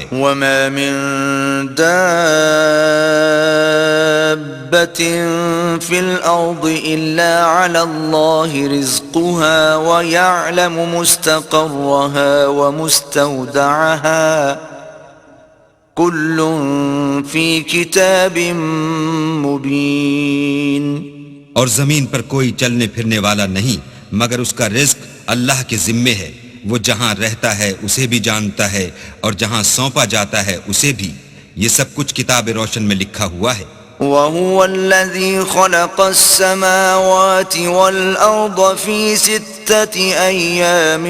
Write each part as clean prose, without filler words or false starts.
ہے. وما من دابة في الأرض إلا على الله رزقها ويعلم مستقرها ومستودعها كل في كتاب مبين. اور زمین پر کوئی چلنے پھرنے والا نہیں مگر اس کا رزق اللہ کے ذمے ہے. وہ جہاں رہتا ہے اسے بھی جانتا ہے اور جہاں سونپا جاتا ہے اسے بھی. یہ سب کچھ کتاب روشن میں لکھا ہوا ہے. وهو الذي خلق السماوات والأرض في 6 أيام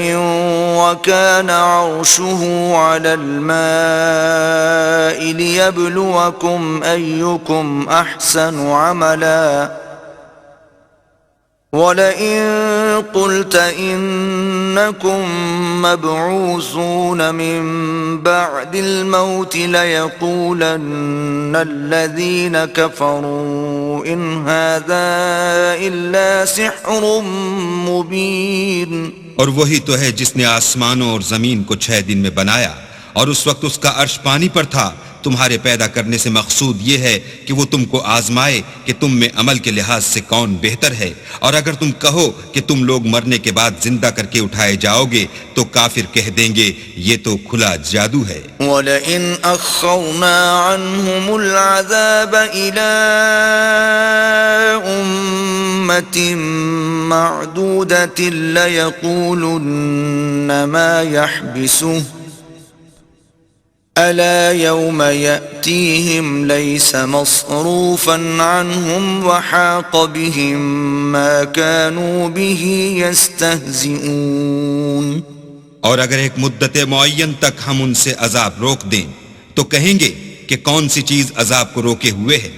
وكان عرشه على الماء ليبلوكم أيكم أحسن عملا وَلَئِن قُلْتَ إِنَّكُمْ مَبْعُوثُونَ مِنْ بَعْدِ الْمَوْتِ لَيَقُولَنَّ الَّذِينَ كَفَرُوا إِنْ هَذَا إِلَّا سِحْرٌ مُبِينٌ. اور وہی تو ہے جس نے آسمانوں اور زمین کو 6 دن میں بنایا اور اس وقت اس کا عرش پانی پر تھا. تمہارے پیدا کرنے سے مقصود یہ ہے کہ وہ تم کو آزمائے کہ تم میں عمل کے لحاظ سے کون بہتر ہے. اور اگر تم کہو کہ تم لوگ مرنے کے بعد زندہ کر کے اٹھائے جاؤ گے تو کافر کہہ دیں گے یہ تو کھلا جادو ہے. وَلَئِنْ أَخَّرْنَا عَنْهُمُ الْعَذَابَ إِلَىٰ أُمَّةٍ مَّعْدُودَةٍ لَيَقُولُنَّ مَا يَحْبِسُهُ ألا يوم يأتيهم ليس مصروفا عنهم وحاق بهم ما كانوا به يستهزئون. اور اگر ایک مدت معین تک ہم ان سے عذاب روک دیں تو کہیں گے کہ کون سی چیز عذاب کو روکے ہوئے ہے.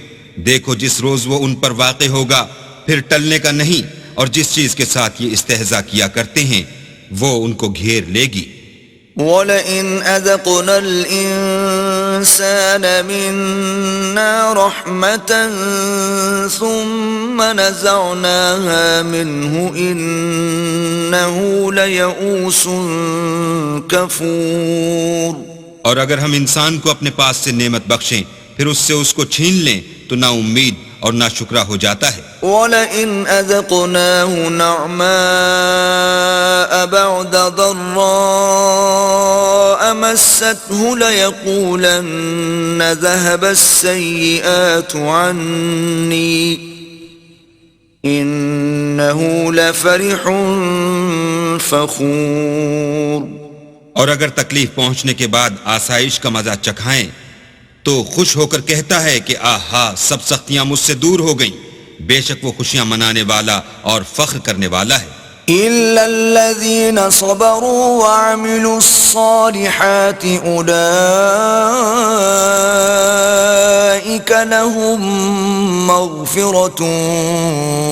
دیکھو جس روز وہ ان پر واقع ہوگا پھر ٹلنے کا نہیں. اور جس چیز کے ساتھ یہ استہزاء کیا کرتے ہیں وہ ان کو گھیر لے گی. وَلَئِنْ أَذَقْنَا الْإِنسَانَ مِنَّا رَحْمَةً ثُمَّ نَزَعْنَاهَا مِنْهُ إِنَّهُ لَيَئُوسٌ كَفُورٌ. اور اگر ہم انسان کو اپنے پاس سے نعمت بخشیں پھر اس سے اس کو چھین لیں تو نا امید اور نا شکرہ ہو جاتا ہے. وَلَئِنْ أَذَقْنَاهُ نَعْمَاءَ بَعْدَ ضَرَّاءَ مَسَّتْهُ لَيَقُولَنَّ ذَهَبَ السَّيِّئَاتُ عَنِّي إِنَّهُ لَفَرِحٌ فَخُورٌ. اور اگر تکلیف پہنچنے کے بعد آسائش کا مزہ چکھائیں تو خوش ہو کر کہتا ہے کہ آہا سب سختیاں مجھ سے دور ہو گئیں. بے شک وہ خوشیاں منانے والا اور فخر کرنے والا ہے. إِلَّا الَّذِينَ صَبَرُوا وَعَمِلُوا الصَّالِحَاتِ أُولَئِكَ لَهُم مَّغْفِرَةٌ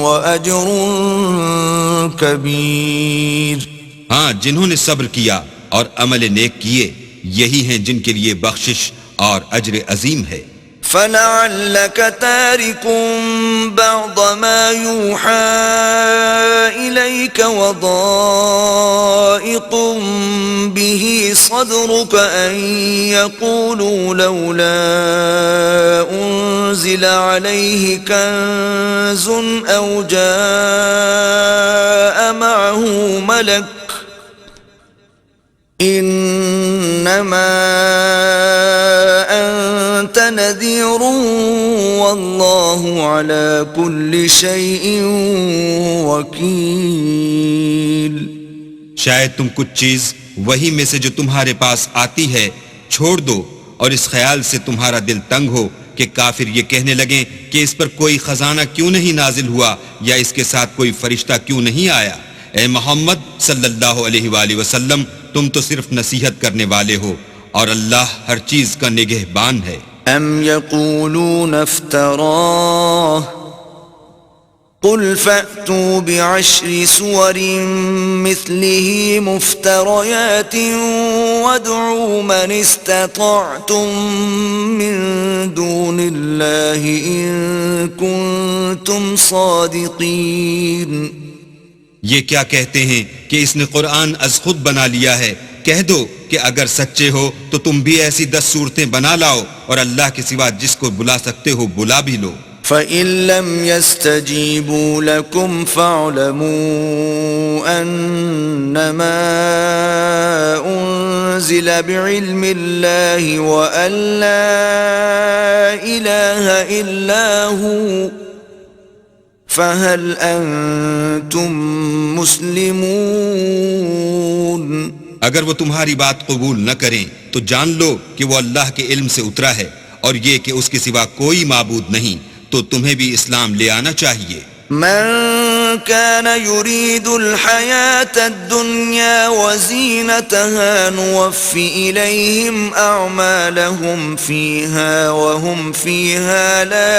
وَأَجْرٌ كَبِيرٌ. ہاں جنہوں نے صبر کیا اور عمل نیک کیے یہی ہیں جن کے لیے بخشش اور اجر عظیم ہے. فَلَعَلَّكَ تَارِكٌ بَعْضَ مَا يُوحَىٰ إِلَيْكَ وَضَائِقٌ بِهِ صَدْرُكَ أَن يَقُولُوا لَوْلَا أُنزِلَ عَلَيْهِ كَنزٌ أَوْ جَاءَ مَعَهُ مَلَكٌ إِنَّمَا أَنْتَ نَذِيرٌ وَاللَّهُ عَلَى كُلِّ شَيْءٍ وَكِيلٌ. شاید تم کچھ چیز وہی میں سے جو تمہارے پاس آتی ہے چھوڑ دو اور اس خیال سے تمہارا دل تنگ ہو کہ کافر یہ کہنے لگیں کہ اس پر کوئی خزانہ کیوں نہیں نازل ہوا یا اس کے ساتھ کوئی فرشتہ کیوں نہیں آیا. اے محمد صلی اللہ علیہ وآلہ وسلم تم تو صرف نصیحت کرنے والے ہو اور اللہ ہر چیز کا نگہبان ہے. ام یقولون افتراہ قل فأتوا بعشر سور مثله مفتريات وادعوا من استطعتم من دون الله إن كنتم صادقين. یہ کیا کہتے ہیں کہ اس نے قرآن از خود بنا لیا ہے؟ کہہ دو کہ اگر سچے ہو تو تم بھی ایسی 10 صورتیں بنا لاؤ اور اللہ کے سوا جس کو بلا سکتے ہو بلا بھی لو۔ فَإِن لَّمْ يَسْتَجِيبُوا لَكُمْ فَاعْلَمُوا أَنَّمَا أُنزِلَ بِعِلْمِ اللَّهِ وَأَن لَّا إِلَٰهَ إِلَّا هُوَ فَهَلْ أَنتُم مُّسْلِمُونَ۔ اگر وہ تمہاری بات قبول نہ کریں تو جان لو کہ وہ اللہ کے علم سے اترا ہے، اور یہ کہ اس کے سوا کوئی معبود نہیں، تو تمہیں بھی اسلام لے آنا چاہیے۔ من كان يريد الحياة الدنيا وزينتها نوف إليهم أعمالهم فيها وهم فيها لا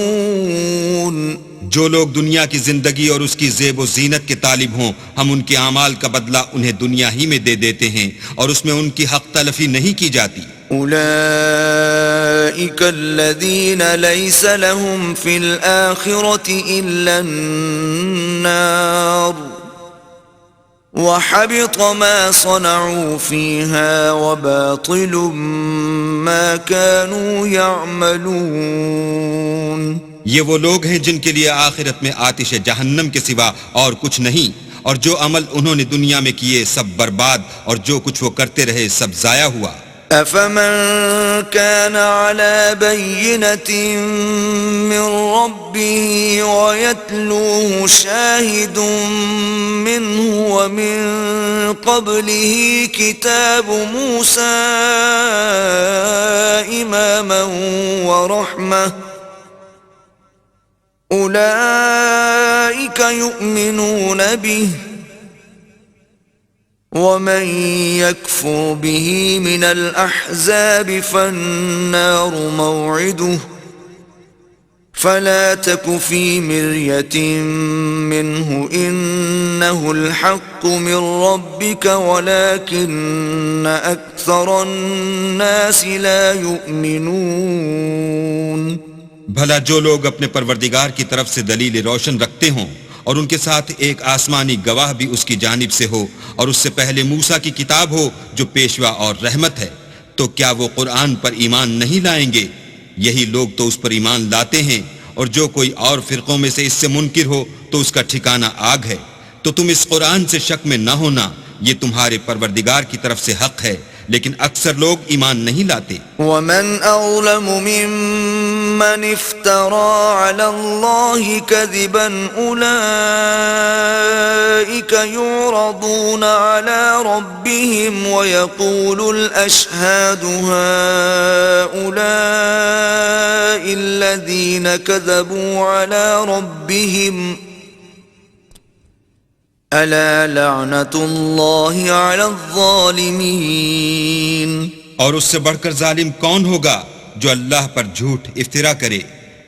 يبخسون۔ جو لوگ دنیا کی زندگی اور اس کی زیب و زینت کے طالب ہوں، ہم ان کے اعمال کا بدلہ انہیں دنیا ہی میں دے دیتے ہیں اور اس میں ان کی حق تلفی نہیں کی جاتی۔ أولئك الذين ليس لهم في الآخرة إلا النار وحبط ما صنعوا فيها وباطل ما كانوا يعملون۔ یہ وہ لوگ ہیں جن کے لیے آخرت میں آتش جہنم کے سوا اور کچھ نہیں، اور جو عمل انہوں نے دنیا میں کیے سب برباد، اور جو کچھ وہ کرتے رہے سب ضائع ہوا۔ أفمن كان على بينة من ربه ويتلوه شاهد منه ومن قبله كتاب موسى إماما ورحمة أولئك يؤمنون به ومن يكفر به من الأحزاب فالنار موعده فلا تك في مرية منه إنه الحق من ربك ولكن أكثر الناس لا يؤمنون۔ بھلا جو لوگ اپنے پروردگار کی طرف سے دلیل روشن رکھتے ہوں اور ان کے ساتھ ایک آسمانی گواہ بھی اس کی جانب سے ہو اور اس سے پہلے موسیٰ کی کتاب ہو جو پیشوا اور رحمت ہے، تو کیا وہ قرآن پر ایمان نہیں لائیں گے؟ یہی لوگ تو اس پر ایمان لاتے ہیں، اور جو کوئی اور فرقوں میں سے اس سے منکر ہو تو اس کا ٹھکانہ آگ ہے۔ تو تم اس قرآن سے شک میں نہ ہونا، یہ تمہارے پروردگار کی طرف سے حق ہے، لیکن اکثر لوگ ایمان نہیں لاتے۔ ومن أظلم ممن افترى على الله كذبا أولئك يعرضون على ربهم ويقول الأشهاد هؤلاء الذين كذبوا على ربهم ألا لعنة الله على الظالمين۔ اور اس سے بڑھ کر ظالم کون ہوگا جو اللہ پر جھوٹ افترا کرے؟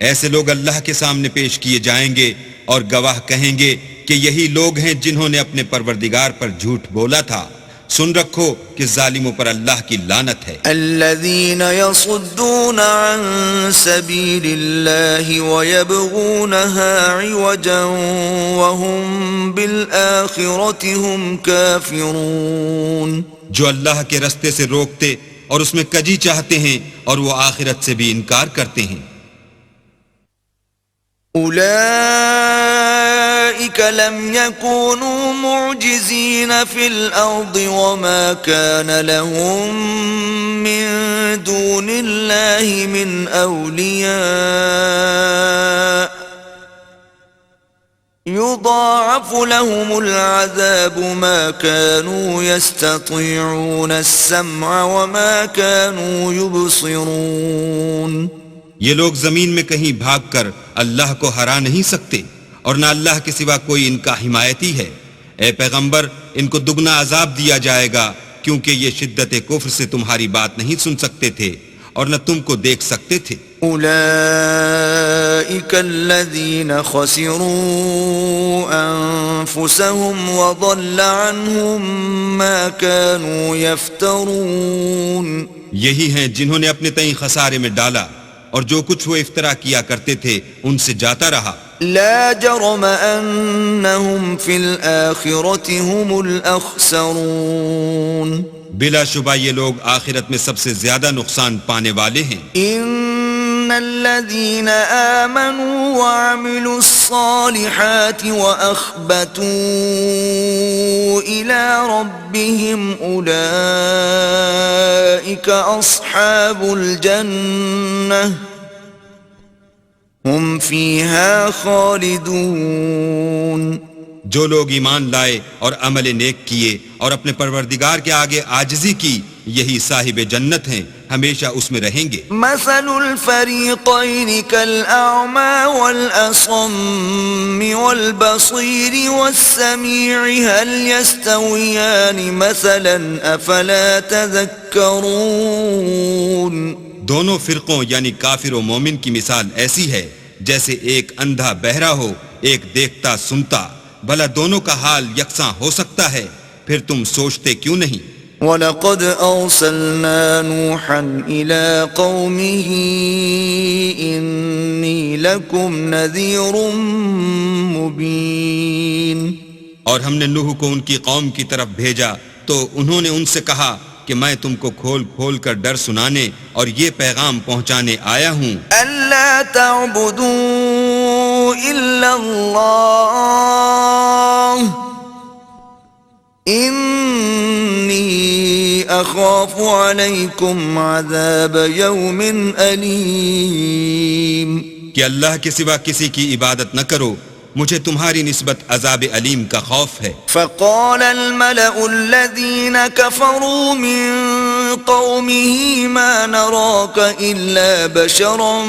ایسے لوگ اللہ کے سامنے پیش کیے جائیں گے اور گواہ کہیں گے کہ یہی لوگ ہیں جنہوں نے اپنے پروردگار پر جھوٹ بولا تھا۔ سن رکھو کہ ظالموں پر اللہ کی لعنت ہے۔ الذين يصدون عن سبيل الله ويبغونها عوجا وهم بالآخرة هم كافرون۔ جو اللہ کے رستے سے روکتے اور اس میں کجی چاہتے ہیں اور وہ آخرت سے بھی انکار کرتے ہیں۔ أولئك لم يكونوا معجزين في الأرض وما كان لهم من دون الله من أولياء يضاعف لهم العذاب ما كانوا يستطيعون السمع وما كانوا يبصرون۔ یہ لوگ زمین میں کہیں بھاگ کر اللہ کو ہرا نہیں سکتے، اور نہ اللہ کے سوا کوئی ان کا حمایتی ہے۔ اے پیغمبر، ان کو دگنا عذاب دیا جائے گا، کیونکہ یہ شدت کفر سے تمہاری بات نہیں سن سکتے تھے اور نہ تم کو دیکھ سکتے تھے۔ أولئك الذين خسروا أنفسهم وضل عنهم ما كانوا يفترون۔ یہی ہیں جنہوں نے اپنے تئیں خسارے میں ڈالا اور جو کچھ وہ افترا کیا کرتے تھے ان سے جاتا رہا. لا جرم أنهم في الآخرة هم الأخسرون. بلا شبہ یہ لوگ آخرت میں سب سے زیادہ نقصان پانے والے ہیں. إن الذين آمنوا وعملوا الصالحات وأخبتوا إلى ربهم أولئك أصحاب الجنة هم فيها خالدون. جو لوگ ایمان لائے اور عمل نیک کیے اور اپنے پروردگار کے آگے عاجزی کی یہی صاحب جنت ہیں، ہمیشہ اس میں رہیں گے. مثل الفريقين كالأعمى والأصم والبصير والسميع هل يستويان مثلا أفلا تذكرون. دونوں فرقوں یعنی کافر و مومن کی مثال ایسی ہے جیسے ایک اندھا بہرا ہو ایک دیکھتا سنتا. بھلا دونوں کا حال یکساں ہو سکتا ہے؟ پھر تم سوچتے کیوں نہیں؟ وَلَقَدْ أَرْسَلْنَا نُوحًا إِلَىٰ قَوْمِهِ إِنِّي لَكُمْ نَذِيرٌ مُبِينٌ. اور ہم نے نوح کو ان کی قوم کی طرف بھیجا تو انہوں نے ان سے کہا کہ میں تم کو کھول کھول کر ڈر سنانے اور یہ پیغام پہنچانے آیا ہوں. أَلَّا تَعْبُدُوا إِلَّا اللَّهَ إِنِّي أَخَافُ عَلَيْكُمْ عَذَابَ يَوْمٍ أَلِيمٍ. کہ اللہ کے سوا کسی کی عبادت نہ کرو، مجھے تمہاری نسبت عذاب علیم کا خوف ہے. فقال الملأ الذين كفروا من قومه ما نراك إلا بشرا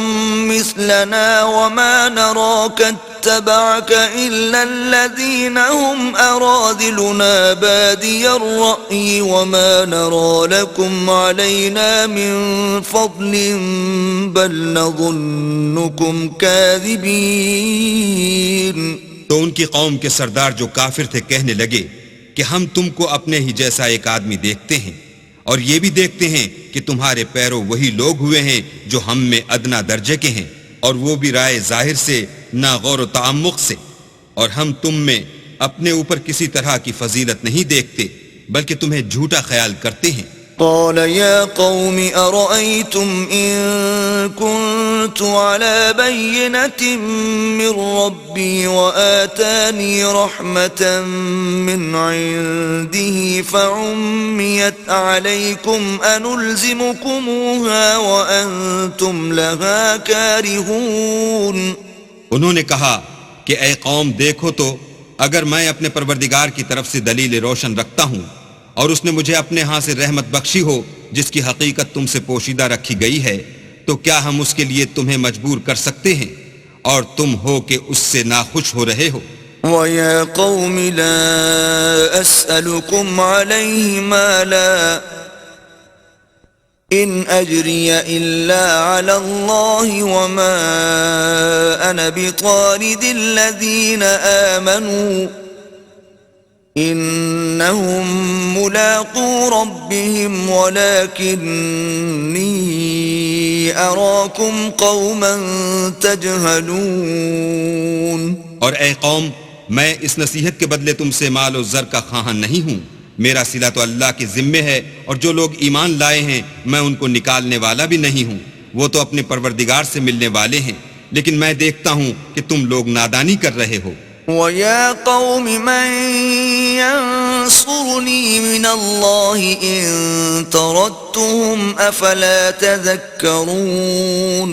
مثلنا وما نراك اتبعك إلا الذين هم أراذلنا بادي الرأي وما نرى لكم علينا من فضل بل نظنكم كاذبين. تو ان کی قوم کے سردار جو کافر تھے کہنے لگے کہ ہم تم کو اپنے ہی جیسا ایک آدمی دیکھتے ہیں اور یہ بھی دیکھتے ہیں کہ تمہارے پیرو وہی لوگ ہوئے ہیں جو ہم میں ادنا درجے کے ہیں، اور وہ بھی رائے ظاہر سے نہ غور و تعمق سے، اور ہم تم میں اپنے اوپر کسی طرح کی فضیلت نہیں دیکھتے بلکہ تمہیں جھوٹا خیال کرتے ہیں. قال يا قوم أرأيتم إن كنت على بينة من ربي وآتاني رحمة من عنده فعميت عليكم أنلزمكموها وأنتم لها كارهون. انہوں نے کہا کہ اے قوم دیکھو تو اگر میں اپنے پروردگار کی طرف سے دلیل روشن رکھتا ہوں اور اس نے مجھے اپنے ہاں سے رحمت بخشی ہو جس کی حقیقت تم سے پوشیدہ رکھی گئی ہے، تو کیا ہم اس کے لیے تمہیں مجبور کر سکتے ہیں اور تم ہو کہ اس سے ناخوش ہو رہے ہو؟ وَيَا قَوْمِ لَا أَسْأَلُكُمْ عَلَيْهِ مَالًا إِنْ أَجْرِيَ إِلَّا عَلَى اللَّهِ وَمَا أَنَا بِطَارِدِ الَّذِينَ آمَنُوا إِنَّهُمْ مُلَاقُو رَبِّهِمْ وَلَكِنِّي أَرَاكُمْ قَوْمًا تَجْهَلُونَ. اور اے قوم، میں اس نصیحت کے بدلے تم سے مال و زر کا خواہاں نہیں ہوں. میرا صلہ تو اللہ کے ذمے ہے، اور جو لوگ ایمان لائے ہیں میں ان کو نکالنے والا بھی نہیں ہوں. وہ تو اپنے پروردگار سے ملنے والے ہیں، لیکن میں دیکھتا ہوں کہ تم لوگ نادانی کر رہے ہو. وَيَا قَوْمِ مَنْ يَنْصُرُنِي مِنَ اللَّهِ إِن طَرَدتُّهُمْ أَفَلَا تَذَكَّرُونَ.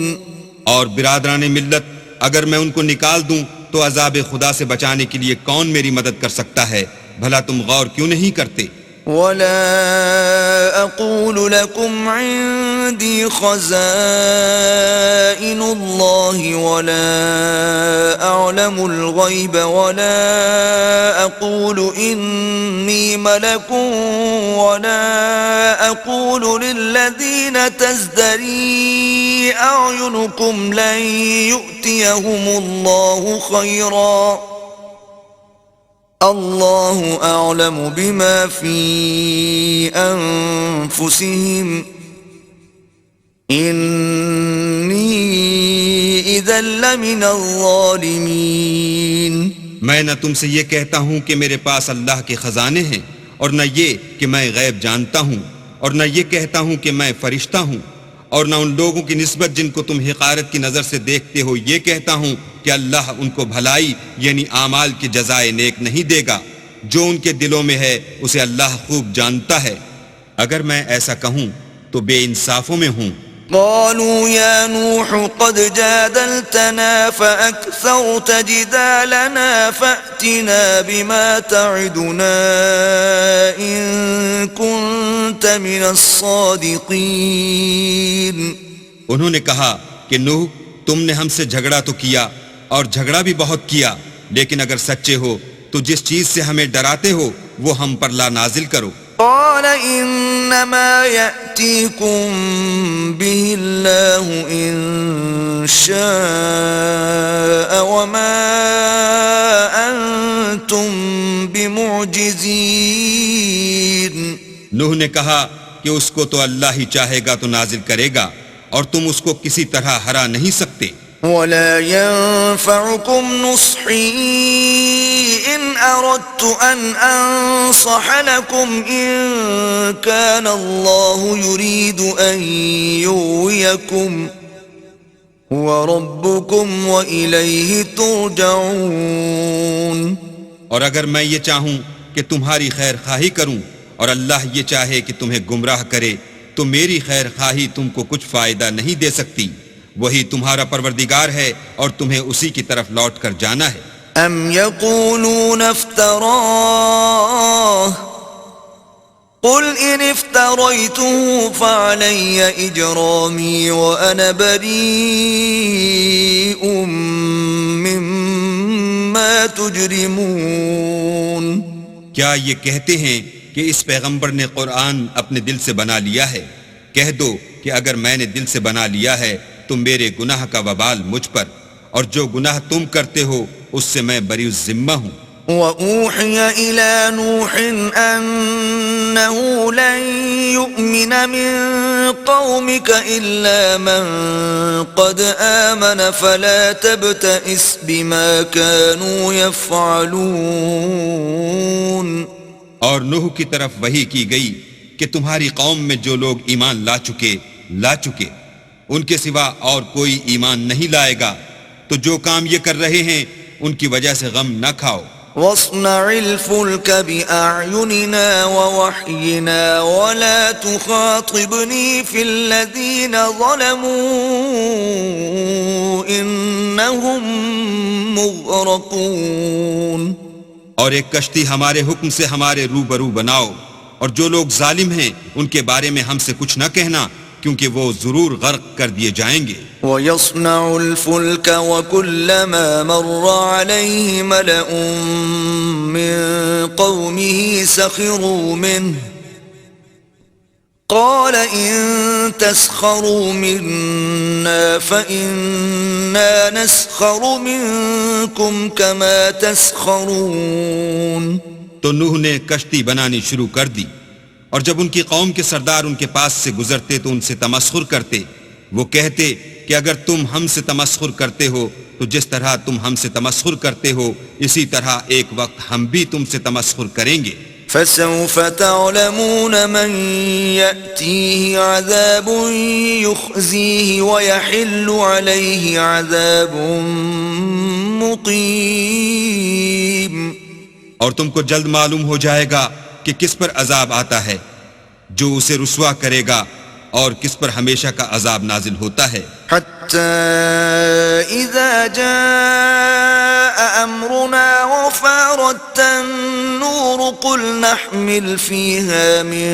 اور برادران ملت، اگر میں ان کو نکال دوں تو عذاب خدا سے بچانے کے لیے کون میری مدد کر سکتا ہے؟ بھلا تم غور کیوں نہیں کرتے؟ وَلَا أَقُولُ لَكُمْ عِندِي خَزَائِنُ اللَّهِ وَلَا أَعْلَمُ الْغَيْبَ وَلَا أَقُولُ إِنِّي مَلَكٌ وَلَا أَقُولُ لِلَّذِينَ تَزْدَرِي أَعْيُنُكُمْ لَن يُؤْتِيَهُمُ اللَّهُ خَيْرًا اللہ اعلم بما فی انفسهم إني إذا لمن الظالمين. میں نہ تم سے یہ کہتا ہوں کہ میرے پاس اللہ کے خزانے ہیں، اور نہ یہ کہ میں غیب جانتا ہوں، اور نہ یہ کہتا ہوں کہ میں فرشتہ ہوں، اور نہ ان لوگوں کی نسبت جن کو تم حقارت کی نظر سے دیکھتے ہو یہ کہتا ہوں کہ اللہ ان کو بھلائی یعنی اعمال کی جزائے نیک نہیں دے گا. جو ان کے دلوں میں ہے اسے اللہ خوب جانتا ہے. اگر میں ایسا کہوں تو بے انصافوں میں ہوں. قالوا يا نوح قد جادلتنا فأكثرت جدالنا فأتنا بما تعدنا إن كنت من الصادقين. انہوں نے کہا کہ نوح تم نے ہم سے جھگڑا تو کیا اور جھگڑا بھی بہت کیا، لیکن اگر سچے ہو تو جس چیز سے ہمیں ڈراتے ہو وہ ہم پر لا نازل کرو. قال إنما يأتيكم به الله إن شاء وما أنتم بمعجزين. نوح نے کہا کہ اس کو تو اللہ ہی چاہے گا تو نازل کرے گا، اور تم اس کو کسی طرح ہرا نہیں سکتے. ولا ينفعكم نصحي إن أردت أن أنصح لكم إن كان الله يريد أن يغويكم هو ربكم وإليه ترجعون. اور اگر میں یہ چاہوں کہ تمہاری خیر خواہی کروں اور اللہ یہ چاہے کہ تمہیں گمراہ کرے تو میری خیر خواہی تم کو کچھ فائدہ نہیں دے سکتی. وہی تمہارا پروردگار ہے اور تمہیں اسی کی طرف لوٹ کر جانا ہے. ام يقولون افتراه قل ان افتريته فعلي اجرامي وانا بريء مما تجرمون. کیا یہ کہتے ہیں کہ اس پیغمبر نے قرآن اپنے دل سے بنا لیا ہے؟ کہہ دو کہ اگر میں نے دل سے بنا لیا ہے تو میرے گناہ کا وبال مجھ پر، اور جو گناہ تم کرتے ہو اس سے میں بری الذمہ ہوں. وَأُوحِيَ إِلَى نُوحٍ أَنَّهُ لَن يُؤْمِنَ مِن قَوْمِكَ إِلَّا مَن قَدْ آمَنَ فَلَا تَبْتَئِسْ بِمَا كَانُوا يَفْعَلُونَ. اور نوح کی طرف وحی کی گئی کہ تمہاری قوم میں جو لوگ ایمان لا چکے ان کے سوا اور کوئی ایمان نہیں لائے گا، تو جو کام یہ کر رہے ہیں ان کی وجہ سے غم نہ کھاؤ. وَاصْنَعِ الْفُلْكَ بِأَعْيُنِنَا وَوَحْيِنَا وَلَا تُخَاطِبْنِي فِي الَّذِينَ ظَلَمُوا إِنَّهُمْ مُغْرَقُونَ. اور ایک کشتی ہمارے حکم سے ہمارے روبرو بناؤ، اور جو لوگ ظالم ہیں ان کے بارے میں ہم سے کچھ نہ کہنا، کیونکہ وہ ضرور غرق کر دیے جائیں گے. وَيَصْنَعُ الْفُلْكَ وَكُلَّمَا مَرَّ عَلَيْهِ مَلَأٌ مِّن قَوْمِهِ سَخِرُوا مِنْهُ قَالَ إِن تَسْخَرُوا مِنَّا فَإِنَّا نَسْخَرُ مِنكُمْ كَمَا تَسْخَرُونَ. تو نوح نے کشتی بنانی شروع کر دی، اور جب ان کی قوم کے سردار ان کے پاس سے گزرتے تو ان سے تمسخر کرتے. وہ کہتے کہ اگر تم ہم سے تمسخر کرتے ہو تو جس طرح تم ہم سے تمسخر کرتے ہو اسی طرح ایک وقت ہم بھی تم سے تمسخر کریں گے. فَسَوْفَ تَعْلَمُونَ مَنْ يَأْتِيهِ عَذَابٌ يُخْزِيهِ وَيَحِلُّ عَلَيْهِ عَذَابٌ مُقِيمٌ. اور تم کو جلد معلوم ہو جائے گا کہ کس پر عذاب آتا ہے جو اسے رسوا کرے گا، اور کس پر ہمیشہ کا عذاب نازل ہوتا ہے. حَتَّى إِذَا جَاءَ أَمْرُنَا وَفَارَتِ النُّورُ قُلْ نَحْمِلُ فِيهَا مِن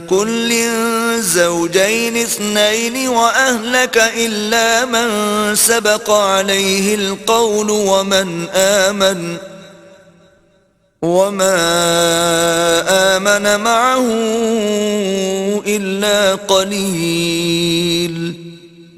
كُلٍّ زَوْجَيْنِ اثْنَيْنِ وَأَهْلَكَ إِلَّا مَن سَبَقَ عَلَيْهِ الْقَوْلُ وَمَا آمَنَ مَعَهُ إِلَّا قَلِيلٌ.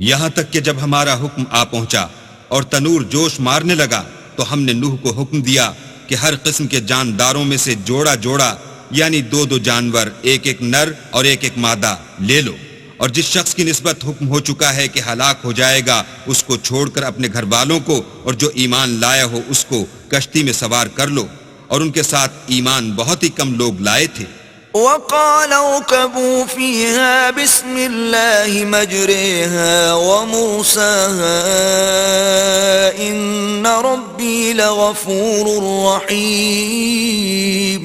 یہاں تک کہ جب ہمارا حکم آ پہنچا اور تنور جوش مارنے لگا تو ہم نے نوح کو حکم دیا کہ ہر قسم کے جانداروں میں سے جوڑا جوڑا یعنی 2 جانور، ایک نر اور ایک مادہ لے لو، اور جس شخص کی نسبت حکم ہو چکا ہے کہ ہلاک ہو جائے گا اس کو چھوڑ کر اپنے گھر والوں کو اور جو ایمان لایا ہو اس کو کشتی میں سوار کر لو، اور ان کے ساتھ ایمان بہت ہی کم لوگ لائے تھے۔ وقال اركبوا فيها بسم الله مجريها ومرساها إن ربي لغفور رحيم۔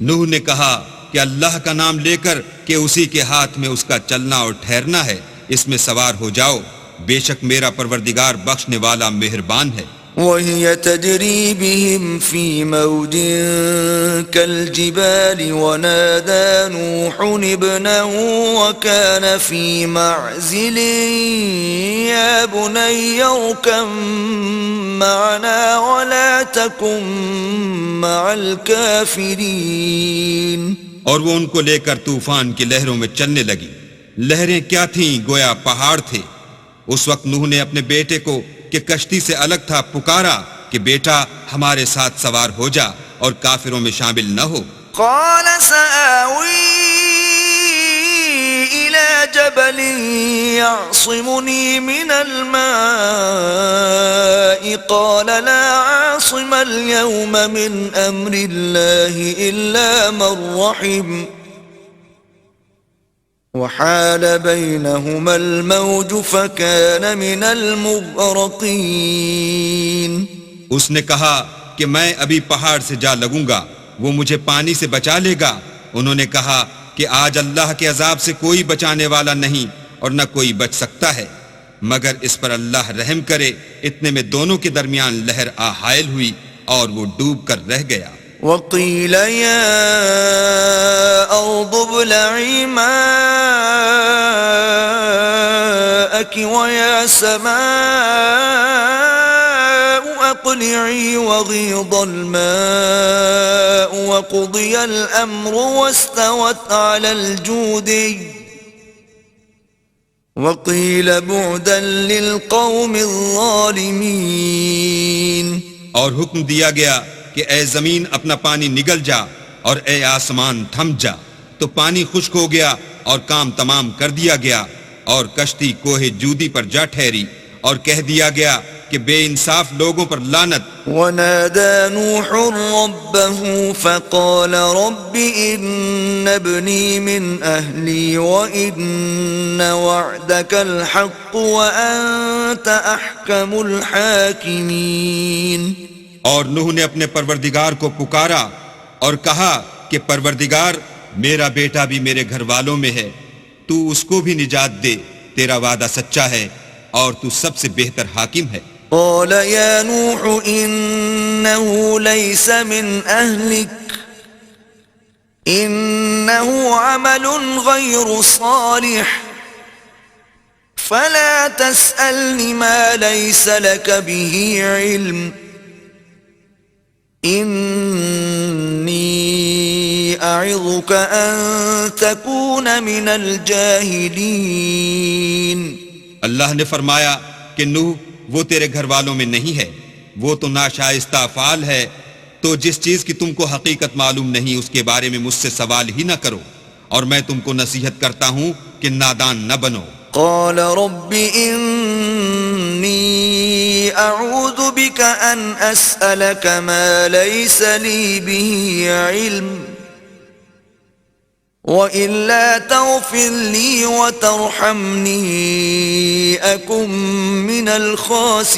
نوح نے کہا کہ اللہ کا نام لے کر کہ اسی کے ہاتھ میں اس کا چلنا اور ٹھہرنا ہے، اس میں سوار ہو جاؤ، بے شک میرا پروردگار بخشنے والا مہربان ہے۔ وهي تجري بهم في موج كالجبال ونادى نوح ابنه وكان في معزل يا بني اركب معنا ولا تكن مع الكافرين۔ اور وہ ان کو لے کر طوفان کی لہروں میں چلنے لگی۔ لہریں کیا تھیں؟ گویا پہاڑ تھے۔ اس وقت نوح نے اپنے بیٹے کو کہ کشتی سے الگ تھا پکارا کہ بیٹا ہمارے ساتھ سوار ہو جا اور کافروں میں شامل نہ ہو۔ قال سآوي إلى جبل يعصمني من الماء قال لا عاصم اليوم من أمر الله إلا من رحم وحال بينهما الموج فكان من المغرقين۔ اس نے کہا کہ میں ابھی پہاڑ سے جا لگوں گا، وہ مجھے پانی سے بچا لے گا۔ انہوں نے کہا کہ آج اللہ کے عذاب سے کوئی بچانے والا نہیں اور نہ کوئی بچ سکتا ہے مگر اس پر اللہ رحم کرے۔ اتنے میں دونوں کے درمیان لہر آ حائل ہوئی اور وہ ڈوب کر رہ گیا۔ وقيل يا أرض ابلعي ماءك ويا سماء أقلعي وغيض الماء وقضي الأمر واستوت على الجودي وقيل بعدا للقوم الظالمين۔ اور حکم دیا گیا کہ اے زمین اپنا پانی نگل جا اور اے آسمان تھم جا، تو پانی خشک ہو گیا اور کام تمام کر دیا گیا اور کشتی کوہ جودی پر جا ٹھہری اور کہہ دیا گیا کہ بے انصاف لوگوں پر لعنت۔ ونادى نوح ربه فقال رب إن ابني من أهلي وإن وعدك الحق وأنت أحكم الحاكمين۔ اور نوح نے اپنے پروردگار کو پکارا اور کہا کہ پروردگار میرا بیٹا بھی میرے گھر والوں میں ہے، تو اس کو بھی نجات دے، تیرا وعدہ سچا ہے اور تو سب سے بہتر حاکم ہے۔ قال يا نوح إنه ليس من أهلك إنه عمل غير صالح فلا تسألني ما ليس لك به علم إني أعظك أن تكون من الجاهلين۔ اللہ نے فرمایا کہ نوح وہ تیرے گھر والوں میں نہیں ہے، وہ تو ناشائستہ افعال ہے، تو جس چیز کی تم کو حقیقت معلوم نہیں اس کے بارے میں مجھ سے سوال ہی نہ کرو، اور میں تم کو نصیحت کرتا ہوں کہ نادان نہ بنو۔ قال رب إني أعوذ بك أن أسألك ما ليس لي به علم وإلا تغفر لي وترحمني أكن من الخاسرين۔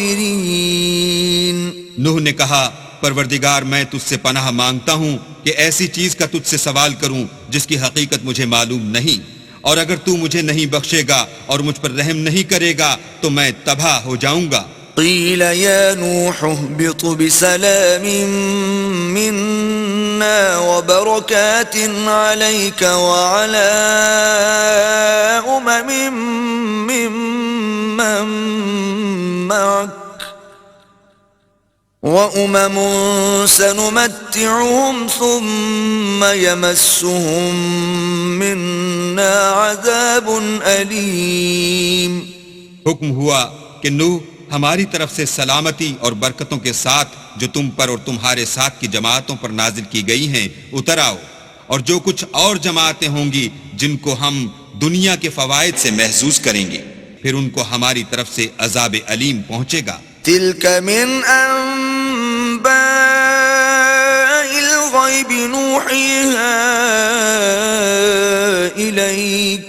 نوح نے کہا پروردگار میں تجھ سے پناہ مانگتا ہوں کہ ایسی چیز کا تجھ سے سوال کروں جس کی حقیقت مجھے معلوم نہیں، اور اگر تو مجھے نہیں بخشے گا اور مجھ پر رحم نہیں کرے گا تو میں تباہ ہو جاؤں گا۔ قيل يا نوح اهبط بسلام منا وبركات عليك وعلى ممن معك وأمم سنمتعهم ثم يمسهم منا عذاب أليم۔ حکم ہوا کہ نوح ہماری طرف سے سلامتی اور برکتوں کے ساتھ جو تم پر اور تمہارے ساتھ کی جماعتوں پر نازل کی گئی ہیں اتر آؤ، اور جو کچھ اور جماعتیں ہوں گی جن کو ہم دنیا کے فوائد سے محظوظ کریں گے، پھر ان کو ہماری طرف سے عذاب علیم پہنچے گا۔ تلك من أنباء الغيب نوحيها إليك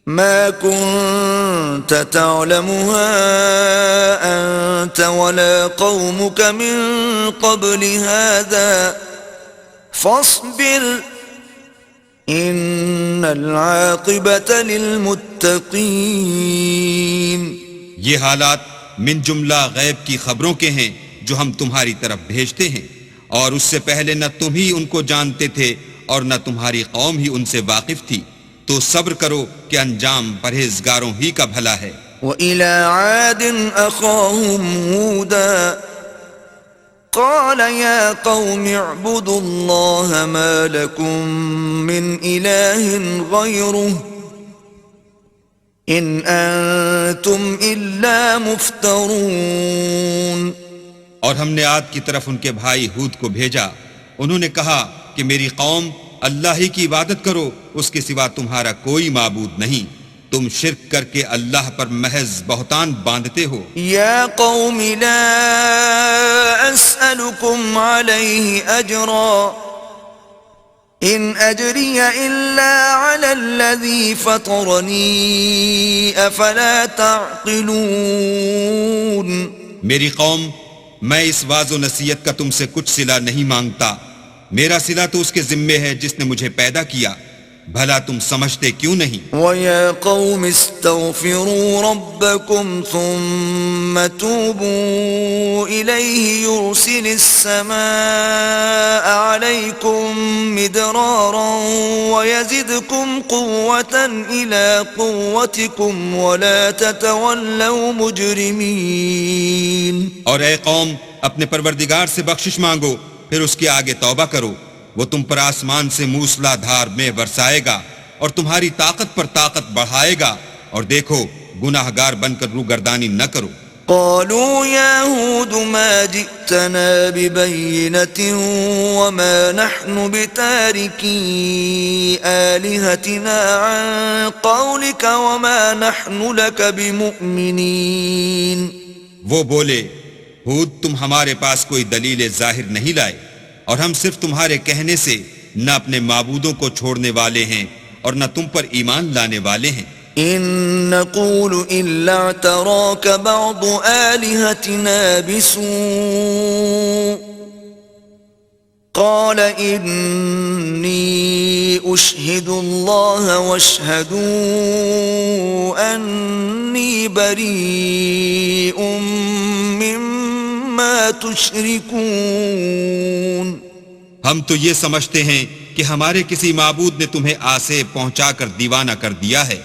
ما كنت تعلمها أنت ولا قومك من قبل هذا فاصبر إن العاقبة للمتقين۔ یہ حالات من جملہ غیب کی خبروں کے ہیں جو ہم تمہاری طرف بھیجتے ہیں، اور اس سے پہلے نہ تم ہی ان کو جانتے تھے اور نہ تمہاری قوم ہی ان سے واقف تھی، تو صبر کرو کہ انجام پرہیزگاروں ہی کا بھلا ہے۔ وَإِلَى عَادٍ أَخَاهُمْ هُودًا قَالَ يَا قَوْمِ اعْبُدُوا اللَّهَ مَا لَكُمْ مِنْ إِلَٰهٍ غَيْرُهُ إِنْ أَنْتُمْ إِلَّا مُفْتَرُونَ۔ اور ہم نے عاد کی طرف ان کے بھائی ہود کو بھیجا، انہوں نے کہا کہ میری قوم اللہ ہی کی عبادت کرو، اس کے سوا تمہارا کوئی معبود نہیں، تم شرک کر کے اللہ پر محض بہتان باندھتے ہو۔ یا قوم لا اسألکم علیہ اجرا ان اجری الا علی الذی فطرنی افلا تعقلون۔ میری قوم، میں اس واعظ و نصیحت کا تم سے کچھ صلہ نہیں مانگتا، میرا صلہ تو اس کے ذمے ہے جس نے مجھے پیدا کیا، بھلا تم سمجھتے کیوں نہیں؟ وَيَا قَوْمِ اسْتَغْفِرُوا رَبَّكُمْ ثُمَّ تُوبُوا إِلَيْهِ يُرْسِلِ السَّمَاءَ عَلَيْكُمْ مِدْرَارًا وَيَزِدْكُمْ قُوَّةً إِلَىٰ قُوَّتِكُمْ وَلَا تَتَوَلَّوْا مُجْرِمِينَ۔ اور اے قوم، اپنے پروردگار سے بخشش مانگو، پھر اس کے آگے توبہ کرو، وہ تم پر آسمان سے موسلا دھار میں برسائے گا اور تمہاری طاقت پر طاقت بڑھائے گا، اور دیکھو گناہ گار بن کر روگردانی نہ کرو۔ قالوا يا هود ما جئتنا ببينة وما نحن بتاركي آلهتنا عن قولك وما نحن لك بمؤمنين۔ وہ بولے، ہود تم ہمارے پاس کوئی دلیل ظاہر نہیں لائے، اور ہم صرف تمہارے کہنے سے نہ اپنے معبودوں کو چھوڑنے والے ہیں اور نہ تم پر ایمان لانے والے ہیں۔ إن نقول إلا اعتراك بعض آلهتنا بسوء قال إني أشهد الله واشهدوا أني بريء مما تشركون۔ ہم تو یہ سمجھتے ہیں کہ ہمارے کسی معبود نے تمہیں آسے پہنچا کر دیوانہ کر دیا ہے۔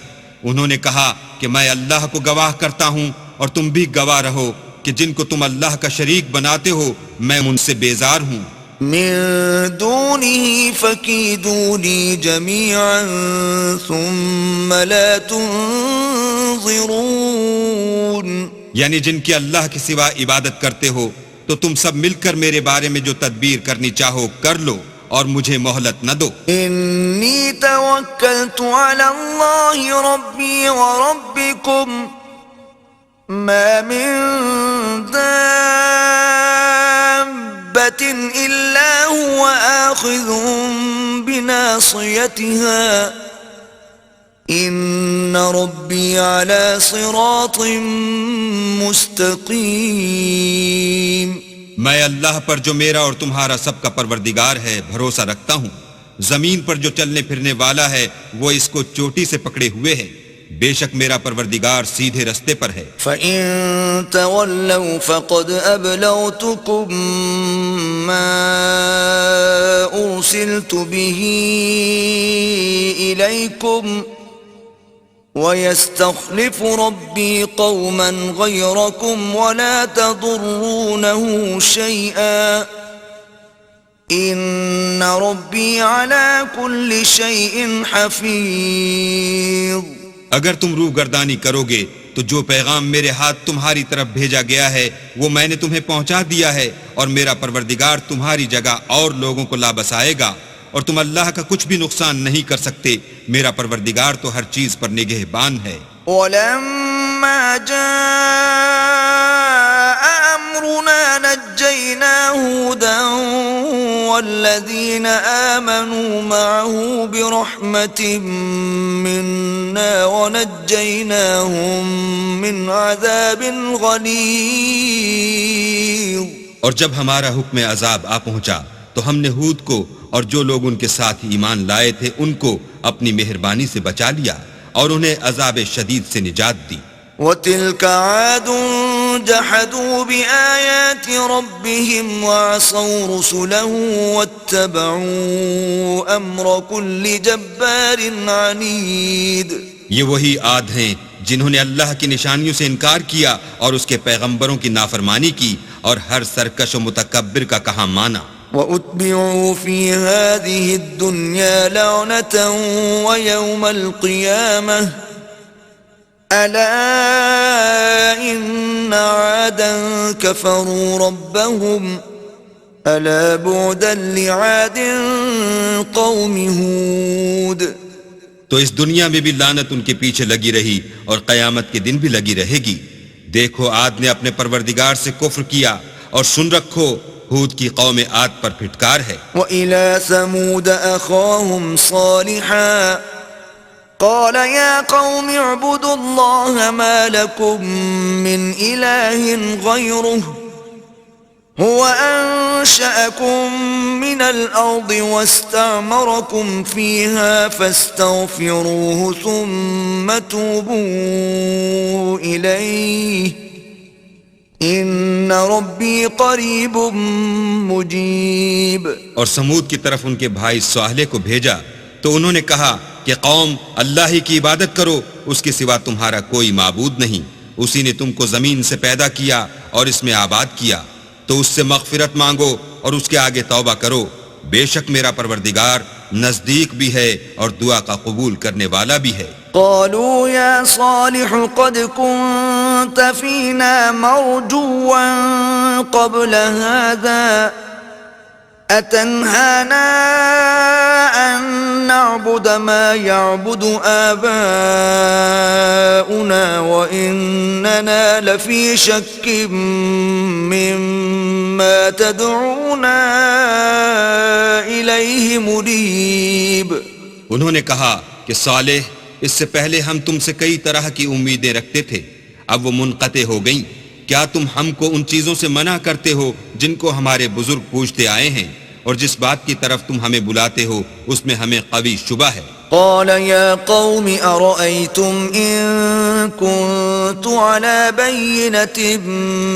انہوں نے کہا کہ میں اللہ کو گواہ کرتا ہوں اور تم بھی گواہ رہو کہ جن کو تم اللہ کا شریک بناتے ہو میں ان سے بیزار ہوں۔ من دونه فكيدوني جميعا ثم لا تنظرون۔ یعنی جن کی اللہ کے سوا عبادت کرتے ہو تو تم سب مل کر میرے بارے میں جو تدبیر کرنی چاہو کر لو اور مجھے مہلت نہ دو۔ انی توکلت علی اللہ ربی وربکم ما من دابۃ الا هو آخذ بناصیتها ان ربی علی صراط مستقیم۔ میں اللہ پر جو میرا اور تمہارا سب کا پروردگار ہے بھروسہ رکھتا ہوں، زمین پر جو چلنے پھرنے والا ہے وہ اس کو چوٹی سے پکڑے ہوئے ہے، بے شک میرا پروردگار سیدھے رستے پر ہے۔ فَإِن تَوَلَّوْا فَقَدْ أَبْلَغْتُكُم مَّا أُرْسِلْتُ بِهِ إِلَيْكُمْ وَيَسْتَخْلِفُ رَبِّي قَوْمًا غَيْرَكُمْ وَلَا تَضُرُّونَهُ شَيْئًا إِنَّ رَبِّي عَلَى كُلِّ شَيْءٍ حَفِيظٌ۔ اگر تم روح گردانی کرو گے تو جو پیغام میرے ہاتھ تمہاری طرف بھیجا گیا ہے وہ میں نے تمہیں پہنچا دیا ہے، اور میرا پروردگار تمہاری جگہ اور لوگوں کو لا بسائے گا، اور تم اللہ کا کچھ بھی نقصان نہیں کر سکتے. میرا پروردگار تو ہر چیز پر نگہبان ہے. ولما جاء أمرنا نجينا هودا والذين آمنوا معه برحمة منا ونجيناهم من عذاب غليظ. اور جب ہمارا حکم عذاب آ پہنچا تو ہم نے ہود کو اور جو لوگ ان کے ساتھ ایمان لائے تھے ان کو اپنی مہربانی سے بچا لیا اور انہیں عذاب شدید سے نجات دی. وَتِلْكَ عَادٌ جَحَدُوا بِآيَاتِ رَبِّهِمْ وَعَصَوْا رُسُلَهُ وَاتَّبَعُوا أَمْرَ كُلِّ جَبَّارٍ عَنِيدٍ. یہ وہی عاد ہیں جنہوں نے اللہ کی نشانیوں سے انکار کیا اور اس کے پیغمبروں کی نافرمانی کی اور ہر سرکش و متکبر کا کہا مانا. وَأُتْبِعُوا فِي هَذِهِ الدُّنْيَا لَعْنَةً وَيَوْمَ الْقِيَامَةِ أَلَا إِنَّ عَادًا كَفَرُوا رَبَّهُمْ أَلَا بُعْدًا لِعَادٍ قَوْمِ هُودٍ. تو اس دنیا میں بھی لعنت ان کے پیچھے لگی رہی اور قیامت کے دن بھی لگی رہے گی. دیکھو عاد نے اپنے پروردگار سے کفر کیا اور سن رکھو ہود کی قوم عاد پر پھٹکار ہے. وَإِلَى ثَمُودَ أَخَاهُمْ صَالِحًا قَالَ يَا قَوْمِ اعْبُدُوا اللَّهَ مَا لَكُمْ مِنْ إِلَٰهٍ غَيْرُهُ هُوَ أَنشَأَكُم مِّنَ الْأَرْضِ وَاسْتَعْمَرَكُمْ فِيهَا فَاسْتَغْفِرُوهُ ثُمَّ تُوبُوا إِلَيْهِ إِنَّ رَبِّي قَرِيبٌ مُجِيبٌ. اور سمود کی طرف ان کے بھائی صالح کو بھیجا تو انہوں نے کہا کہ قوم اللہ ہی کی عبادت کرو، اس کے سوا تمہارا کوئی معبود نہیں. اسی نے تم کو زمین سے پیدا کیا اور اس میں آباد کیا، تو اس سے مغفرت مانگو اور اس کے آگے توبہ کرو. بے شک میرا پروردگار نزدیک بھی ہے اور دعا کا قبول کرنے والا بھی ہے. قالوا يا صالح قد كنت فينا مرجوا قبل هذا أتنهانا أن نعبد ما يعبد آباؤنا وإننا لفي شك مما تدعونا إليه مريب. انہوں نے کہا کہ صالح اس سے پہلے ہم تم سے کئی طرح کی امیدیں رکھتے تھے، اب وہ منقطع ہو گئیں. کیا تم ہم کو ان چیزوں سے منع کرتے ہو جن کو ہمارے بزرگ پوچھتے آئے ہیں، اور جس بات کی طرف تم ہمیں بلاتے ہو اس میں ہمیں قوی شبہ ہے. قال يا قوم أرأيتم إن كنت على بينة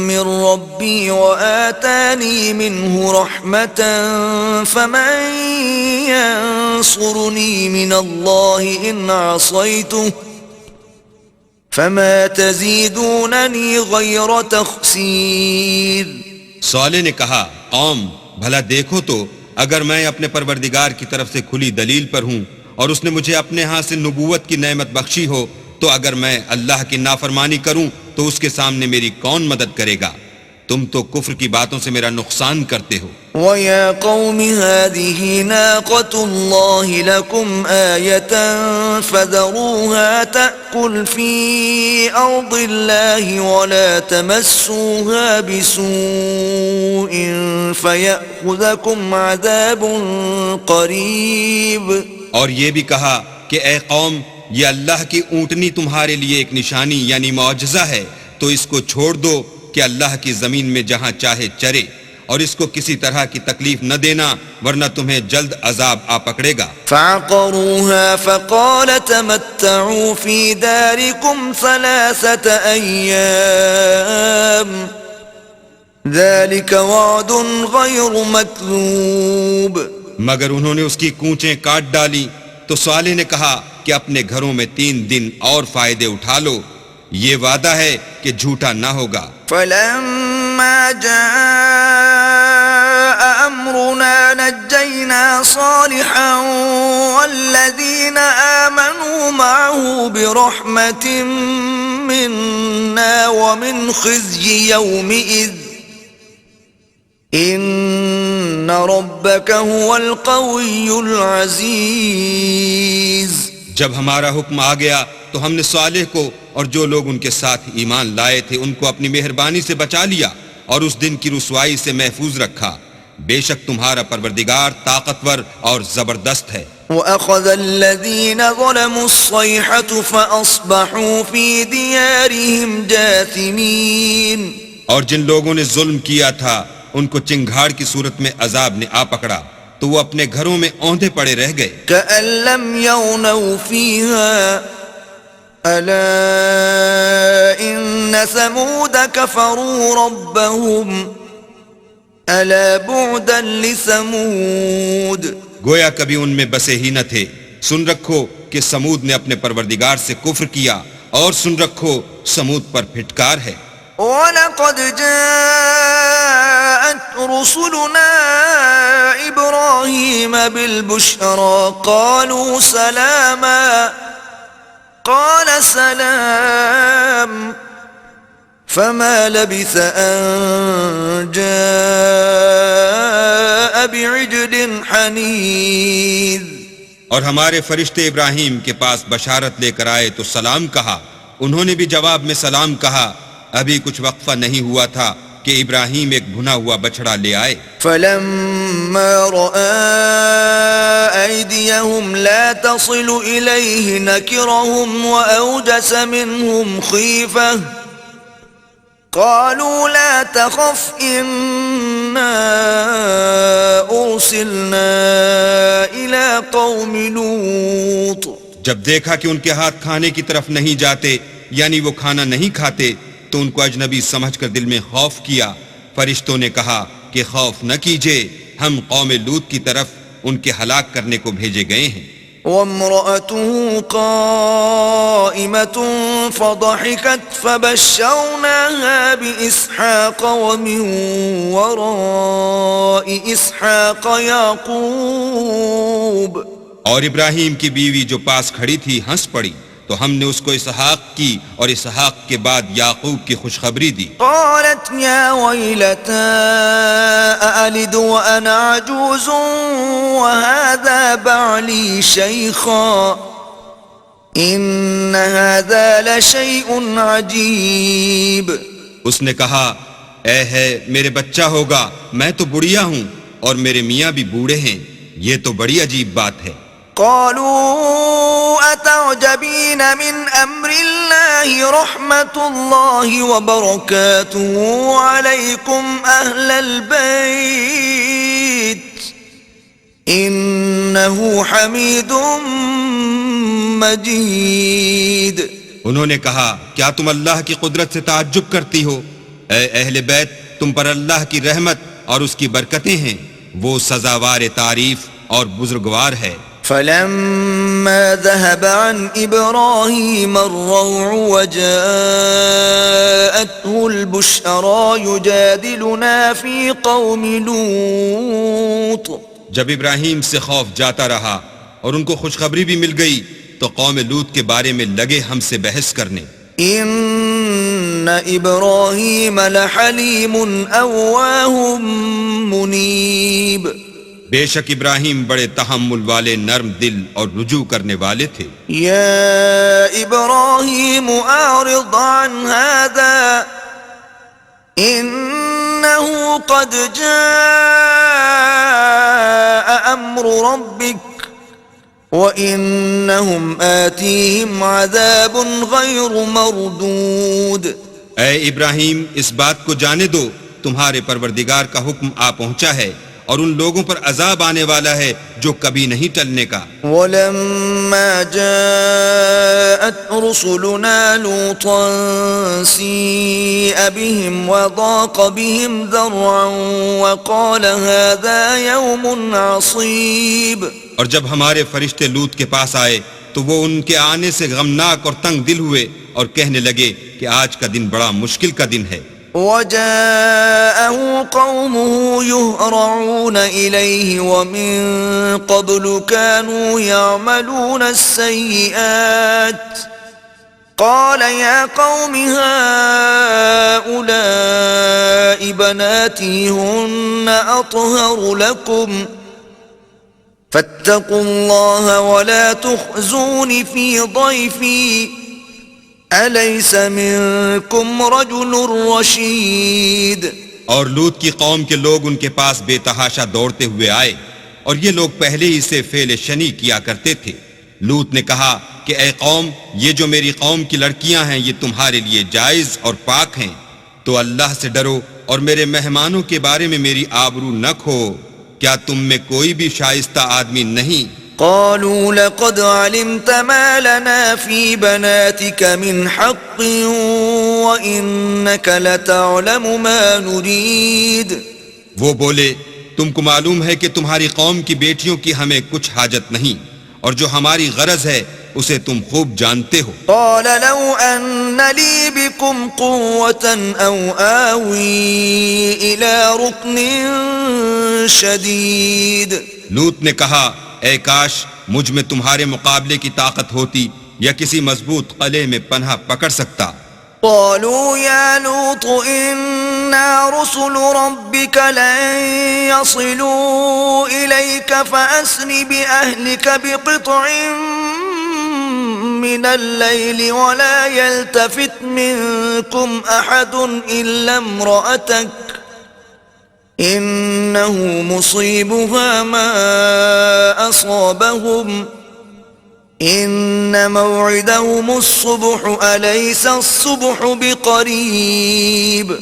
من ربي وآتاني منه رحمة فمن ينصرني من الله إن عصيته فما تزيدونني غير تخسير. صالح نے کہا قوم بھلا دیکھو تو اگر میں اپنے پروردگار کی طرف سے کھلی دلیل پر ہوں اور اس نے مجھے اپنے ہاں سے نبوت کی نعمت بخشی ہو، تو اگر میں اللہ کی نافرمانی کروں تو اس کے سامنے میری کون مدد کرے گا؟ تم تو کفر کی باتوں سے میرا نقصان کرتے ہو. وَيَا قَوْمِ هَذِهِ نَاقَةُ اللَّهِ لَكُمْ آيَةً فَذَرُوهَا تَأْكُلْ فِي أَرْضِ اللَّهِ وَلَا تَمَسُّوهَا بِسُوءٍ فَيَأْخُذَكُمْ عَذَابٌ قَرِيبٌ. اور یہ بھی کہا کہ اے قوم، یہ اللہ کی اونٹنی تمہارے لیے ایک نشانی یعنی معجزہ ہے، تو اس کو چھوڑ دو کہ اللہ کی زمین میں جہاں چاہے چرے، اور اس کو کسی طرح کی تکلیف نہ دینا ورنہ تمہیں جلد عذاب آ پکڑے گا. فعقروها فقال تمتعوا في داركم 3 أيام ذلك وعد غير مكذوب. مگر انہوں نے اس کی کونچیں کاٹ ڈالی تو صالح نے کہا کہ اپنے گھروں میں 3 دن اور فائدے اٹھا لو، یہ وعدہ ہے کہ جھوٹا نہ ہوگا. فلما جاء أمرنا نجينا صالحا والذين آمنوا معه برحمة منا ومن خزي يومئذ ان ربك هو القوي العزيز. جب ہمارا حکم آ گیا تو ہم نے صالح کو اور جو لوگ ان کے ساتھ ایمان لائے تھے ان کو اپنی مہربانی سے بچا لیا اور اس دن کی رسوائی سے محفوظ رکھا. بے شک تمہارا پروردگار طاقتور اور زبردست ہے. وَأَخَذَ الَّذِينَ ظَلَمُوا الصَّيْحَةُ فَأَصْبَحُوا فِي دِيَارِهِمْ جَاثِمِينَ. اور جن لوگوں نے ظلم کیا تھا ان کو چنگھاڑ کی صورت میں عذاب نے آ پکڑا تو وہ اپنے گھروں میں اوندھے پڑے رہ گئے. كَأَن لَّمْ يَغْنَوْا فِيهَا أَلَا إِنَّ ثَمُودَ كَفَرُوا رَبَّهُمْ أَلَا بُعْدًا لِّثَمُودَ. گویا کبھی ان میں بسے ہی نہ تھے. سن رکھو کہ سمود نے اپنے پروردگار سے کفر کیا اور سن رکھو سمود پر پھٹکار ہے. وَلَقَدْ جَاءَتْ رُسُلُنَا إِبْرَاهِيمَ بِالْبُشْرَى قَالُوا سَلَامًا قَالَ سَلَامٌ فَمَا لَبِثَ أَن جَاءَ بِعِجْلٍ حَنِيذٍ. اور ہمارے فرشتے ابراہیم کے پاس بشارت لے کر آئے تو سلام کہا. انہوں نے بھی جواب میں سلام کہا. ابھی کچھ وقفہ نہیں ہوا تھا کہ ابراہیم ایک بھنا ہوا بچڑا لے آئے. فَلَمَّا رَأَى أَيْدِيَهُمْ لَا تَصِلُ إِلَيْهِ نَكِرَهُمْ وَأَوْجَسَ مِنْهُمْ خِيفَةً قَالُوا لَا تَخَفْ إِنَّا أُرْسِلْنَا إِلَى قَوْمِ لُوطٍ. جب دیکھا کہ ان کے ہاتھ کھانے کی طرف نہیں جاتے یعنی وہ کھانا نہیں کھاتے تو ان کو اجنبی سمجھ کر دل میں خوف کیا. فرشتوں نے کہا کہ خوف نہ کیجئے، ہم قوم لوط کی طرف ان کے ہلاک کرنے کو بھیجے گئے ہیں. وَامْرَأَتُهُ قَائِمَةٌ فَضَحِكَتْ فَبَشَّرْنَاهَا بِإِسْحَاقَ وَمِن وَرَاءِ إِسْحَاقَ يَعْقُوبَ. اور ابراہیم کی بیوی جو پاس کھڑی تھی ہنس پڑی تو ہم نے اس کو اسحاق کی اور اسحاق کے بعد یعقوب کی خوشخبری دی. قالت يا ويلتى أألد وأنا عجوز وهذا بعلي شيخا إن هذا لشيء عجيب. اس نے کہا اے ہے میرے بچہ ہوگا، میں تو بڑھیا ہوں اور میرے میاں بھی بوڑھے ہیں، یہ تو بڑی عجیب بات ہے. قالوا أتعجبين من أمر الله رحمة الله وبركاته عليكم أهل البيت إنه حميد مجيد. انہوں نے کہا کیا تم اللہ کی قدرت سے تعجب کرتی ہو؟ اے اہل بیت تم پر اللہ کی رحمت اور اس کی برکتیں ہیں، وہ سزاوار تعریف اور بزرگوار ہے. فلما ذهب عن إبراهيم الروع وجاءته البشرى يجادلنا في قوم لوط. جب ابراہیم سے خوف جاتا رہا اور ان کو خوشخبری بھی مل گئی تو قوم لوط کے بارے میں لگے ہم سے بحث کرنے. ان ابراہیم لحلیم اواه منیب. بے شک ابراہیم بڑے تحمل والے، نرم دل اور رجوع کرنے والے تھے. یا ابراہیم اعرض عن هذا انه قد جاء امر ربك وانهم آتيهم عذاب غير مردود. اے ابراہیم اس بات کو جانے دو تمہارے پروردگار کا حکم آ پہنچا ہے اور ان لوگوں پر عذاب آنے والا ہے جو کبھی نہیں ٹلنے کا. وَلَمَّا جَاءَتْ رُسُلُنَا لُوطًا سِيءَ بِهِمْ وَضَاقَ بِهِمْ ذَرْعًا وَقَالَ هَذَا يَوْمٌ عَصِيبٌ. اور جب ہمارے فرشتے لوط کے پاس آئے تو وہ ان کے آنے سے غمناک اور تنگ دل ہوئے اور کہنے لگے کہ آج کا دن بڑا مشکل کا دن ہے. وجاءه قومه يهرعون إليه ومن قبل كانوا يعملون السيئات قال يا قوم هؤلاء بناتي هن أطهر لكم فاتقوا الله ولا تخزون في ضيفي أليس منكم رجل رشيد. اور لوط کی قوم کے لوگ ان کے پاس بے تحاشا دوڑتے ہوئے آئے اور یہ لوگ پہلے ہی سے فعل شنی کیا کرتے تھے. لوط نے کہا کہ اے قوم، یہ جو میری قوم کی لڑکیاں ہیں یہ تمہارے لیے جائز اور پاک ہیں، تو اللہ سے ڈرو اور میرے مہمانوں کے بارے میں میری آبرو نہ کھو. کیا تم میں کوئی بھی شائستہ آدمی نہیں؟ قالوا لقد علمت ما لنا في بناتك من حق وإنك لتعلم ما نريد. وہ بولے تم کو معلوم ہے کہ تمہاری قوم کی بیٹیوں کی ہمیں کچھ حاجت نہیں، اور جو ہماری غرض ہے اسے تم خوب جانتے ہو. قال لو أن لي بكم قوة أو آوي إلى ركن شديد. لوط نے کہا اے کاش مجھ میں تمہارے مقابلے کی طاقت ہوتی یا کسی مضبوط قلعے میں پناہ پکڑ سکتا. قالوا يا لوط إنا رسل ربك لن يصلوا إليك فأسر بأهلك بقطع من الليل ولا يلتفت منكم أحد إلا امرأتك إنه مصيبها ما أصابهم إن موعدهم الصبح أليس الصبح بقريب.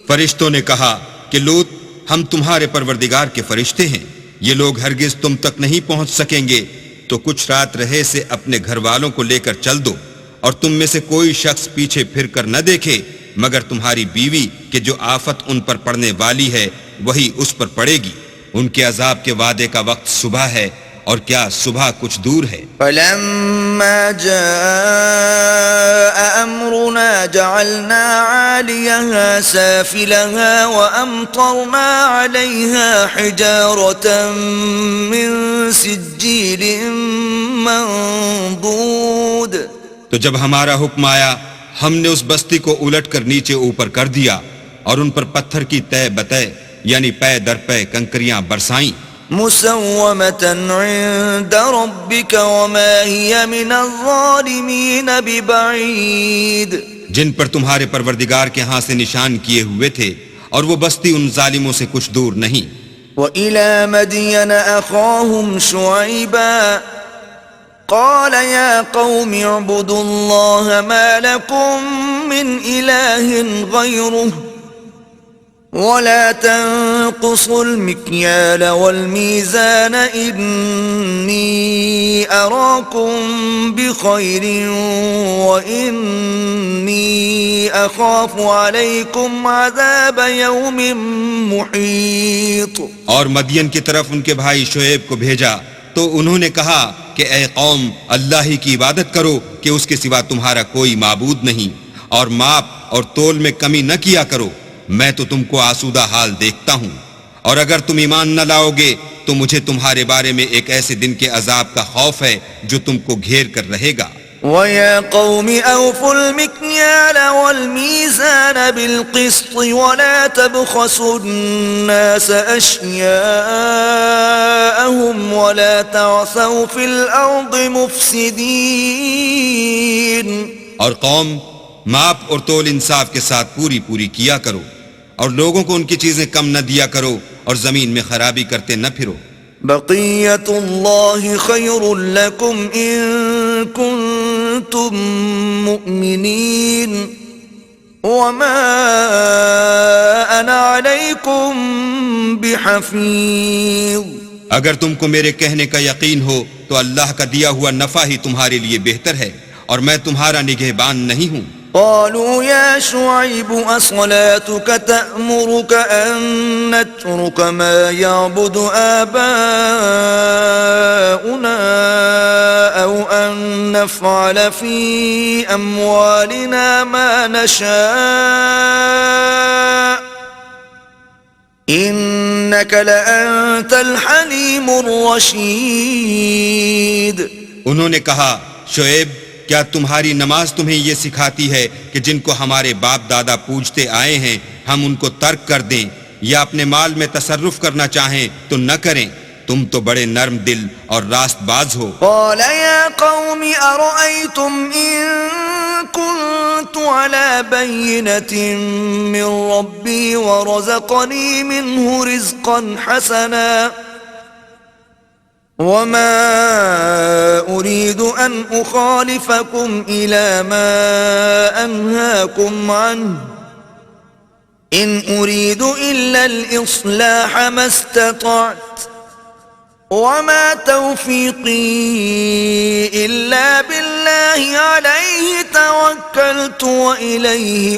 فرشتوں نے کہا کہ لوط ہم تمہارے پروردگار کے فرشتے ہیں، یہ لوگ ہرگز تم تک نہیں پہنچ سکیں گے، تو کچھ رات رہے سے اپنے گھر والوں کو لے کر چل دو، اور تم میں سے کوئی شخص پیچھے پھر کر نہ دیکھے مگر تمہاری بیوی کہ جو آفت ان پر پڑنے والی ہے وہی اس پر پڑے گی. ان کے عذاب کے وعدے کا وقت صبح ہے، اور کیا صبح کچھ دور ہے. فلما جاء أمرنا جعلنا عاليها سافلها وأمطرنا عليها حجارة من سجيل منضود. تو جب ہمارا حکم آیا ہم نے اس بستی کو الٹ کر نیچے اوپر کر دیا اور ان پر پتھر کی تہ بتہ یعنی پے در پے کنکریاں برسائیں. مسومة عند ربك وما هي من الظالمين ببعيد. جن پر تمہارے پروردگار کے ہاں سے نشان کیے ہوئے تھے، اور وہ بستی ان ظالموں سے کچھ دور نہیں. وإلى مدين أخاهم شعيبا قال يا قوم اعبدوا الله ما لكم من إله غيره ولا تنقصوا المكيال والميزان إني أراكم بخير وإني أخاف عليكم عذاب يوم محيط. اور مدین کی طرف ان کے بھائی شعیب کو بھیجا تو انہوں نے کہا کہ اے قوم اللہ ہی کی عبادت کرو کہ اس کے سوا تمہارا کوئی معبود نہیں، اور ماپ اور تول میں کمی نہ کیا کرو، میں تو تم کو آسودہ حال دیکھتا ہوں، اور اگر تم ایمان نہ لاؤ گے تو مجھے تمہارے بارے میں ایک ایسے دن کے عذاب کا خوف ہے جو تم کو گھیر کر رہے گا. وَيَا قَوْمِ أَوْفُوا الْمِكْيَالَ وَالْمِيزَانَ بِالْقِسْطِ وَلَا تَبْخَسُوا النَّاسَ أَشْيَاءَهُمْ وَلَا تَعْثَوْا فِي الْأَرْضِ مُفْسِدِينَ. اور قوم ماپ اور تول انصاف کے ساتھ پوری پوری کیا کرو، اور لوگوں کو ان کی چیزیں کم نہ دیا کرو، اور زمین میں خرابی کرتے نہ پھرو. بقیت اللہ خیر لکم ان کنتم مؤمنین وما انا علیکم بحفیظ. اگر تم کو میرے کہنے کا یقین ہو تو اللہ کا دیا ہوا نفع ہی تمہارے لیے بہتر ہے، اور میں تمہارا نگہبان نہیں ہوں. قالوا يا شعيب أصلاتك تأمرك أن نترك ما يعبد آباؤنا أو أن نفعل في أموالنا ما نشاء إنك لأنت الحليم الرشيد. انہوں نے کہا شعیب کیا تمہاری نماز تمہیں یہ سکھاتی ہے کہ جن کو ہمارے باپ دادا پوجتے آئے ہیں ہم ان کو ترک کر دیں یا اپنے مال میں تصرف کرنا چاہیں تو نہ کریں؟ تم تو بڑے نرم دل اور راست باز ہو۔ قال يا قوم أرأيتم إن كنت على بينة من ربي ورزقني منه رزقا حسنا وما أريد أن أخالفكم إلى ما أنهاكم عنه إن أريد إلا الإصلاح ما استطعت وما توفيقي إلا بالله عليه توكلت وإليه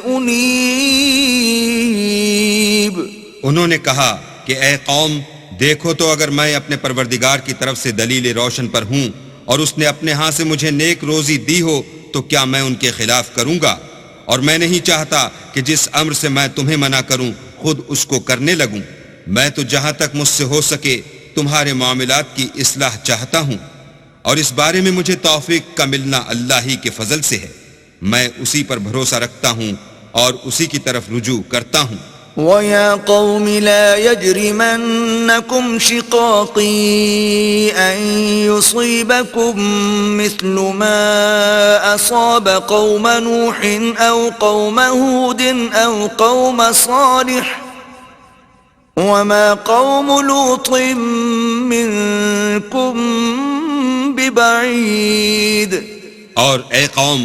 أنيب۔ انہوں نے کہا کہ اے قوم دیکھو تو اگر میں اپنے پروردگار کی طرف سے دلیل روشن پر ہوں اور اس نے اپنے ہاں سے مجھے نیک روزی دی ہو تو کیا میں ان کے خلاف کروں گا؟ اور میں نہیں چاہتا کہ جس امر سے میں تمہیں منع کروں خود اس کو کرنے لگوں۔ میں تو جہاں تک مجھ سے ہو سکے تمہارے معاملات کی اصلاح چاہتا ہوں، اور اس بارے میں مجھے توفیق کا ملنا اللہ ہی کے فضل سے ہے۔ میں اسی پر بھروسہ رکھتا ہوں اور اسی کی طرف رجوع کرتا ہوں۔ وَيَا قَوْمِ لَا يَجْرِمَنَّكُمْ شِقَاقِي أَن يُصِيبَكُم مِّثْلُ مَا أَصَابَ قَوْمَ نُوحٍ أَوْ قَوْمَ هُودٍ أَوْ قَوْمَ صَالِحٍ وَمَا قَوْمُ لُوطٍ مِّنكُم بِبَعِيدٍ۔ اور اے قوم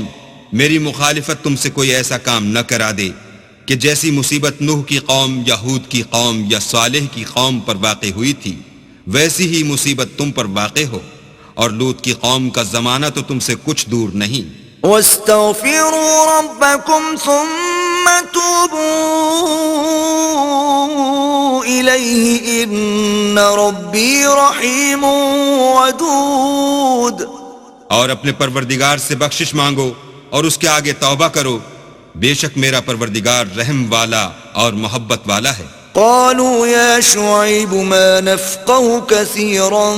میری مخالفت تم سے کوئی ایسا کام نہ کرا دے کہ جیسی مصیبت نوح کی قوم یا ہود کی قوم یا صالح کی قوم پر واقع ہوئی تھی ویسی ہی مصیبت تم پر واقع ہو، اور لوط کی قوم کا زمانہ تو تم سے کچھ دور نہیں۔ وَاسْتَغْفِرُوا رَبَّكُمْ ثُمَّ تُوبُوا إِلَيْهِ إِنَّ رَبِّي رَحِيمٌ وَدُودٌ۔ اور اپنے پروردگار سے بخشش مانگو اور اس کے آگے توبہ کرو، بے شک میرا پروردگار رحم والا اور محبت والا ہے۔ قالوا يا شعيب ما نفقه كثيرا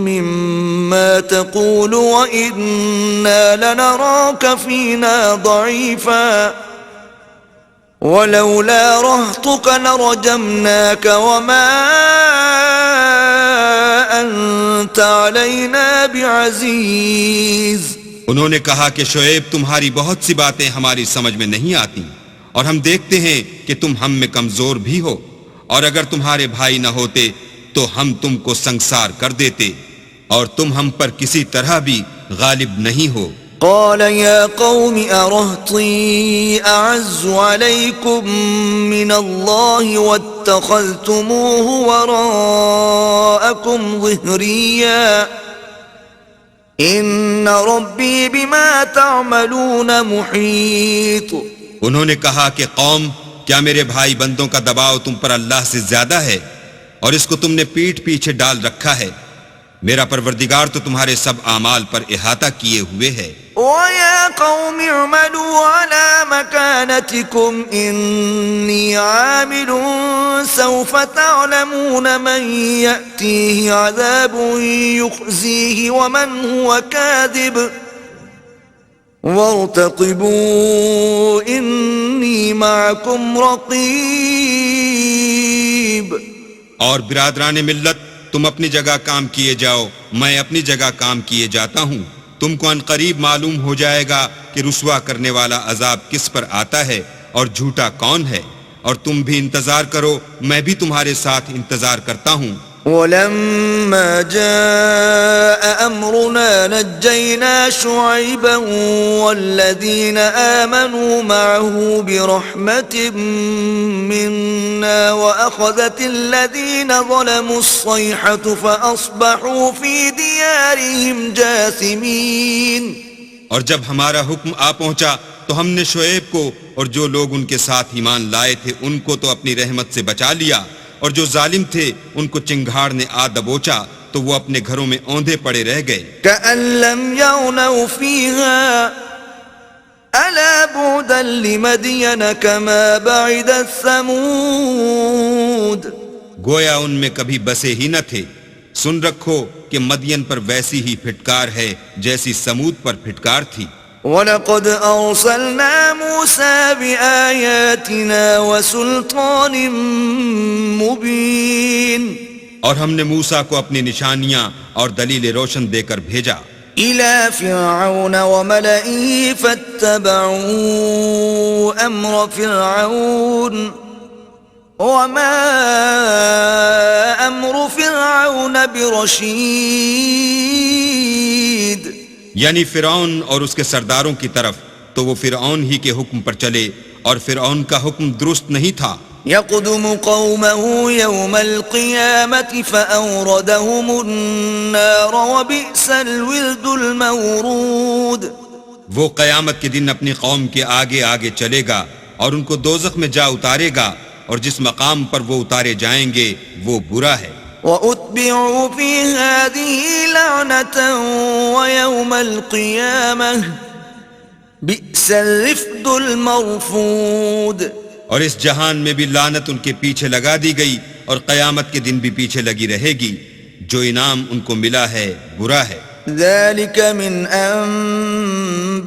مما تقول وإنا لنراك فينا ضعيفا ولولا رهطك لرجمناك وما أنت علينا بعزيز۔ انہوں نے کہا کہ شعیب تمہاری بہت سی باتیں ہماری سمجھ میں نہیں آتی، اور ہم دیکھتے ہیں کہ تم ہم میں کمزور بھی ہو، اور اگر تمہارے بھائی نہ ہوتے تو ہم تم کو سنگسار کر دیتے، اور تم ہم پر کسی طرح بھی غالب نہیں ہو۔ قال يا قوم أرهطي أعز عليكم من الله واتخذتموه وراءكم ظهريا إن ربي بما تعملون محيط۔ انہوں نے کہا کہ قوم کیا میرے بھائی بندوں کا دباؤ تم پر اللہ سے زیادہ ہے اور اس کو تم نے پیٹھ پیچھے ڈال رکھا ہے؟ میرا پروردگار تو تمہارے سب اعمال پر احاطہ کیے ہوئے ہے۔ وَيَا قَوْمِ اعْمَلُوا عَلَى مَكَانَتِكُمْ إِنِّي عَامِلٌ سَوْفَ تَعْلَمُونَ مَنْ يَأْتِيهِ عَذَابٌ يُخْزِيهِ وَمَنْ هُوَ كَاذِبٌ وَارْتَقِبُوا إِنِّي مَعَكُمْ رَقِيبٌ۔ اور برادران ملت تم اپنی جگہ کام کیے جاؤ، میں اپنی جگہ کام کیے جاتا ہوں۔ تم کو ان قریب معلوم ہو جائے گا کہ رسوا کرنے والا عذاب کس پر آتا ہے اور جھوٹا کون ہے، اور تم بھی انتظار کرو، میں بھی تمہارے ساتھ انتظار کرتا ہوں۔ ولما جاء أمرنا نجينا شعيبا والذين آمنوا معه برحمة منا وأخذت الذين ظلموا الصيحة فأصبحوا في ديارهم جاثمين۔ اور جب ہمارا حکم آ پہنچا تو ہم نے شعیب کو اور جو لوگ ان کے ساتھ ایمان لائے تھے ان کو تو اپنی رحمت سے بچا لیا، اور جو ظالم تھے ان کو چنگھاڑ نے آ دبوچا تو وہ اپنے گھروں میں اوندھے پڑے رہ گئے۔ كأن لم يغنوا فيها ألا بعدا لمدين كما بعدت ثمود۔ گویا ان میں کبھی بسے ہی نہ تھے۔ سن رکھو کہ کہ مدین پر ویسی ہی پھٹکار ہے جیسی سمود پر پھٹکار تھی. وَلَقَدْ أَرْسَلْنَا مُوسَى بِآيَاتِنَا وَسُلْطَانٍ مُبِينٍ اور ہم نے موسیٰ کو اپنی نشانیاں اور دلیل روشن دے کر بھیجا إِلَى فِرْعَوْنَ وَمَلَئِهِ فَاتَّبَعُوا أَمْرَ فِرْعَوْنَ وَمَا أَمْرُ فِرْعَوْنَ بِرَشِيدٍ. یعنی فرعون اور اس کے سرداروں کی طرف تو وہ فرعون ہی کے حکم پر چلے اور فرعون کا حکم درست نہیں تھا. يقدم قومه يوم القيامة فأوردهم النار وبئس الورد المورود. وہ قیامت کے دن اپنی قوم کے آگے آگے چلے گا اور ان کو دوزخ میں جا اتارے گا اور جس مقام پر وہ اتارے جائیں گے وہ برا ہے. وَأُتْبِعُوا فِي هَذِهِ لَعْنَةً وَيَوْمَ الْقِيَامَةِ بِئْسَ الرِّفْدُ الْمَرْفُودُ. اور اس جہان میں بھی لعنت ان کے پیچھے لگا دی گئی اور قیامت کے دن بھی پیچھے لگی رہے گی. جو انعام ان کو ملا ہے برا ہے. ذَلِكَ مِنْ أَنْبَاءِ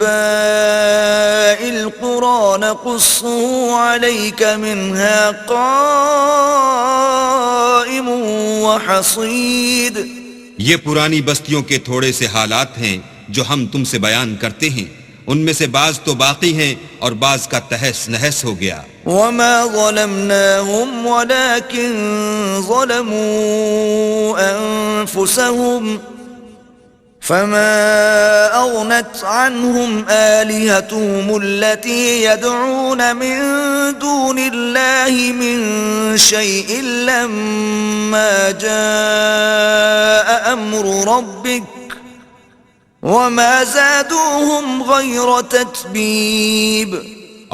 الْقُرَى نَقُصُّهُ عَلَيْكَ مِنْهَا قَائِمٌ وَحَصِيدٌ. یہ پرانی بستیوں کے تھوڑے سے حالات ہیں جو ہم تم سے بیان کرتے ہیں. ان میں سے بعض تو باقی ہیں اور بعض کا تہس نہس ہو گیا. وَمَا ظَلَمْنَاهُمْ وَلَكِنْ ظَلَمُوا أَنفُسَهُمْ فَمَا أَغْنَتْ عَنْهُمْ آلِهَتُهُمُ الَّتِي يَدْعُونَ مِن دُونِ اللَّهِ مِن شَيْءٍ لَمَّا جَاءَ أَمْرُ رَبِّكَ وَمَا زَادُوهُمْ غَيْرَ تَتْبِيبٍ.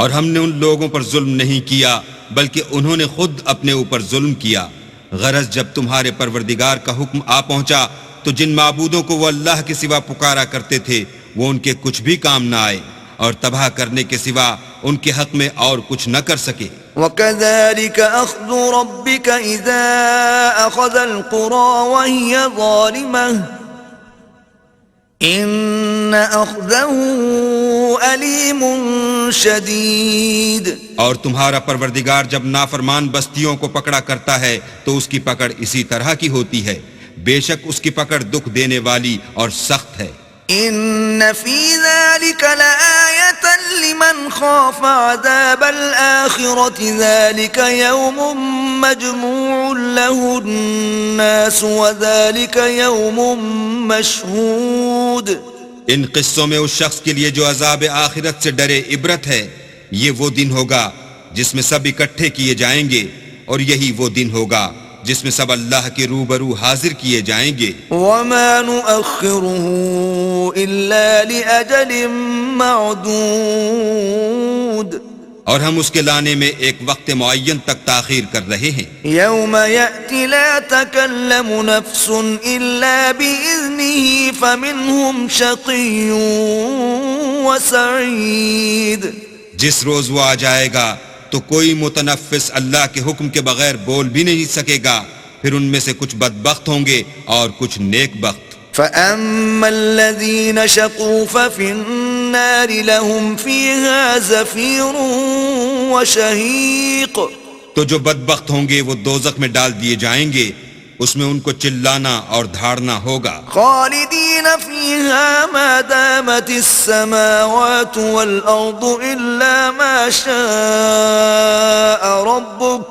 اور ہم نے ان لوگوں پر ظلم نہیں کیا بلکہ انہوں نے خود اپنے اوپر ظلم کیا. غرض جب تمہارے پروردگار کا حکم آ پہنچا تو جن معبودوں کو وہ اللہ کے سوا پکارا کرتے تھے وہ ان کے کچھ بھی کام نہ آئے اور تباہ کرنے کے سوا ان کے حق میں اور کچھ نہ کر سکے. وَكَذَلِكَ أَخْذُ رَبِّكَ إِذَا أَخَذَ الْقُرَى وَهِيَ ظَالِمَةٌ إِنَّ أَخْذَهُ أَلِيمٌ شَدِيدٌ. اور تمہارا پروردگار جب نافرمان بستیوں کو پکڑا کرتا ہے تو اس کی پکڑ اسی طرح کی ہوتی ہے. بے شک اس کی پکڑ دکھ دینے والی اور سخت ہے. إِنَّ فِي ذَلِكَ لَآيَةً لِمَنْ خَافَ عَذَابَ الْآخِرَةِ ذَلِكَ يَوْمٌ مَجْمُوعٌ لَهُ النَّاسُ وَذَلِكَ يَوْمٌ مَشْهُودٌ. ان قصوں میں اس شخص کے لیے جو عذاب آخرت سے ڈرے عبرت ہے. یہ وہ دن ہوگا جس میں سب اکٹھے کیے جائیں گے اور یہی وہ دن ہوگا جس میں سب اللہ کے روبرو حاضر کیے جائیں گے. وَمَا نُؤَخِّرُهُ إِلَّا لِأَجَلٍ مَعْدُودٍ. اور ہم اس کے لانے میں ایک وقت معین تک تاخیر کر رہے ہیں. يَوْمَ يَأْتِ لَا تَكَلَّمُ نَفْسٌ إِلَّا بِإِذْنِهِ فَمِنْهُمْ شَقِيٌّ وَسَعِيدٌ. جس روز وہ آ جائے گا تو کوئی متنفس اللہ کے حکم کے بغیر بول بھی نہیں سکے گا. پھر ان میں سے کچھ بدبخت ہوں گے اور کچھ نیک بخت. فَأَمَّا الَّذِينَ شَقُوا فَفِي النَّارِ لَهُمْ فِيهَا زَفِيرٌ وَشَهِيقٌ. تو جو بدبخت ہوں گے وہ دوزخ میں ڈال دیے جائیں گے. اس میں ان کو چلانا اور دھاڑنا ہوگا. خالدین فیہا ما دامت السماوات والارض الا ما شاء ربک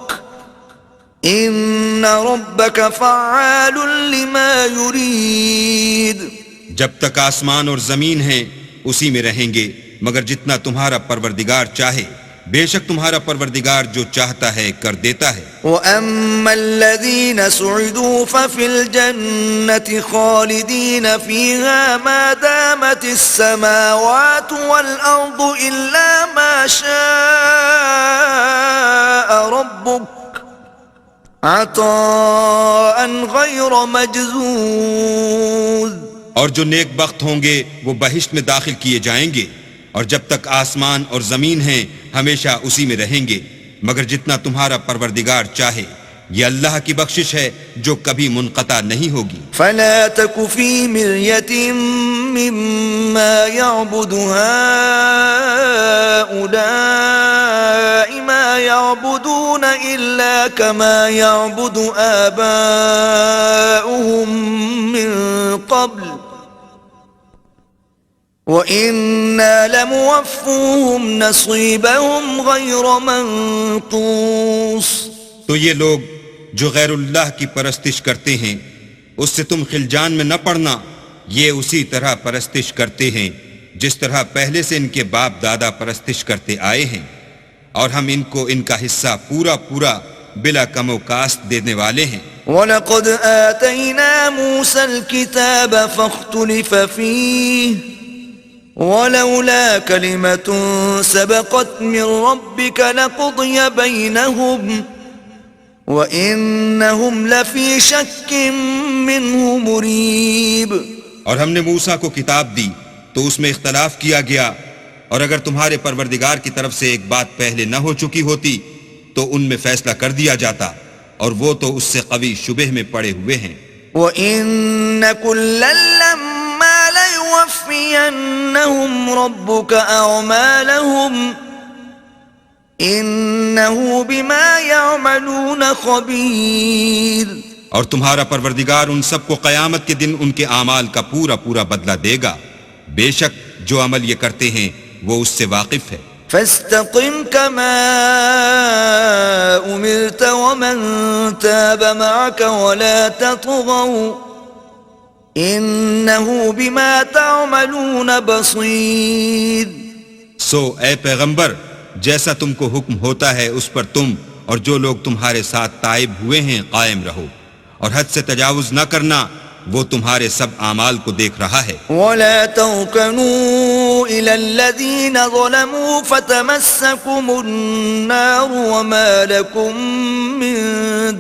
ان ربک فعال لما یرید. جب تک آسمان اور زمین ہیں اسی میں رہیں گے مگر جتنا تمہارا پروردگار چاہے. بے شک تمہارا پروردگار جو چاہتا ہے کر دیتا ہے. وَأَمَّا الَّذِينَ سُعِدُوا فَفِي الْجَنَّةِ خَالِدِينَ فِيهَا مَا دَامَتِ السَّمَاوَاتُ وَالْأَرْضُ إِلَّا مَا شَاءَ رَبُّكَ عَطَاءً غَيْرَ مَجْذُوذٍ. اور جو نیک بخت ہوں گے وہ بہشت میں داخل کیے جائیں گے اور جب تک آسمان اور زمین ہیں ہمیشہ اسی میں رہیں گے مگر جتنا تمہارا پروردگار چاہے. یہ اللہ کی بخشش ہے جو کبھی منقطع نہیں ہوگی. فلا تك في مرية مما يعبد هؤلاء ما يعبدون إلا كما يعبد آباؤهم من قبل وَإِنَّا لَمُوَفُّوهُمْ نَصِيبَهُمْ غَيْرَ مَنْقُوصٍ. تو یہ لوگ جو غیر اللہ کی پرستش کرتے ہیں اس سے تم خلجان میں نہ پڑنا. یہ اسی طرح پرستش کرتے ہیں جس طرح پہلے سے ان کے باپ دادا پرستش کرتے آئے ہیں، اور ہم ان کو ان کا حصہ پورا پورا بلا کم و کاست دینے والے ہیں. وَلَقَدْ آتَيْنَا مُوسَى الْكِتَابَ فَاخْتُلِفَ فِيهِ وَلَوْلَا كَلِمَةٌ سَبَقَتْ مِنْ رَبِّكَ لَقُضِيَ بَيْنَهُمْ وَإِنَّهُمْ لَفِي شَكٍّ مِّنْهُ مُرِيبٍ. اور ہم نے موسیٰ کو کتاب دی تو اس میں اختلاف کیا گیا، اور اگر تمہارے پروردگار کی طرف سے ایک بات پہلے نہ ہو چکی ہوتی تو ان میں فیصلہ کر دیا جاتا، اور وہ تو اس سے قوی شبہ میں پڑے ہوئے ہیں. وَإِنَّ كُلًّا لَمَّا لَيُوَفِّيَنَّهُمْ رَبُّكَ أَعْمَالَهُمْ إِنَّهُ بِمَا يَعْمَلُونَ خَبِيرٌ. اور تمہارا پروردگار ان سب کو قیامت کے دن ان کے اعمال کا پورا پورا بدلہ دے گا. بے شک جو عمل یہ کرتے ہیں وہ اس سے واقف ہے. فاستقم كما أمرت ومن تاب معك ولا تطغوا إنه بما تعملون بصير. سو اے پیغمبر، جیسا تم کو حکم ہوتا ہے اس پر تم اور جو لوگ تمہارے ساتھ تائب ہوئے ہیں قائم رہو، اور حد سے تجاوز نہ کرنا، وہ تمہارے سب اعمال کو دیکھ رہا ہے. ولا تركنوا إلى الذين ظلموا فتمسكم النار وما لكم من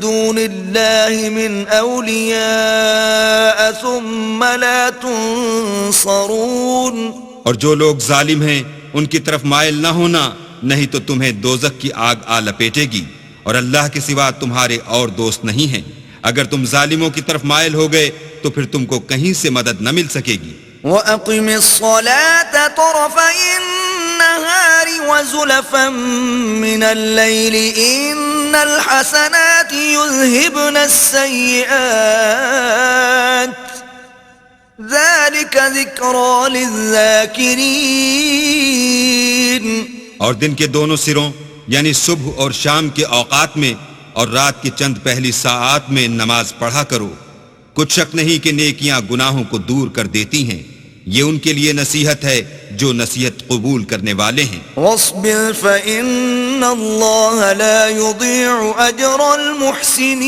دون الله من أولياء ثم لا تنصرون. اور جو لوگ ظالم ہیں ان کی طرف مائل نہ ہونا، نہیں تو تمہیں دوزخ کی آگ آ لپیٹے گی، اور اللہ کے سوا تمہارے اور دوست نہیں ہیں. اگر تم ظالموں کی طرف مائل ہو گئے تو پھر تم کو کہیں سے مدد نہ مل سکے گی. وَأَقِمِ الصَّلَاةَ طَرَفَيِ النَّهَارِ وَزُلَفًا مِّنَ اللَّيْلِ إِنَّ الْحَسَنَاتِ يُذْهِبْنَ السَّيِّئَاتِ ذَلِكَ ذِكْرَى لِلذَّاكِرِينَ. اور دن کے دونوں سروں یعنی صبح اور شام کے اوقات میں اور رات کی چند پہلی ساعات میں نماز پڑھا کرو. کچھ شک نہیں کہ نیکیاں گناہوں کو دور کر دیتی ہیں. یہ ان کے لیے نصیحت ہے جو نصیحت قبول کرنے والے ہیں. وَاصْبِرْ فَإِنَّ اللَّهَ لَا يُضِيعُ أَجْرَ الْمُحْسِنِينَ.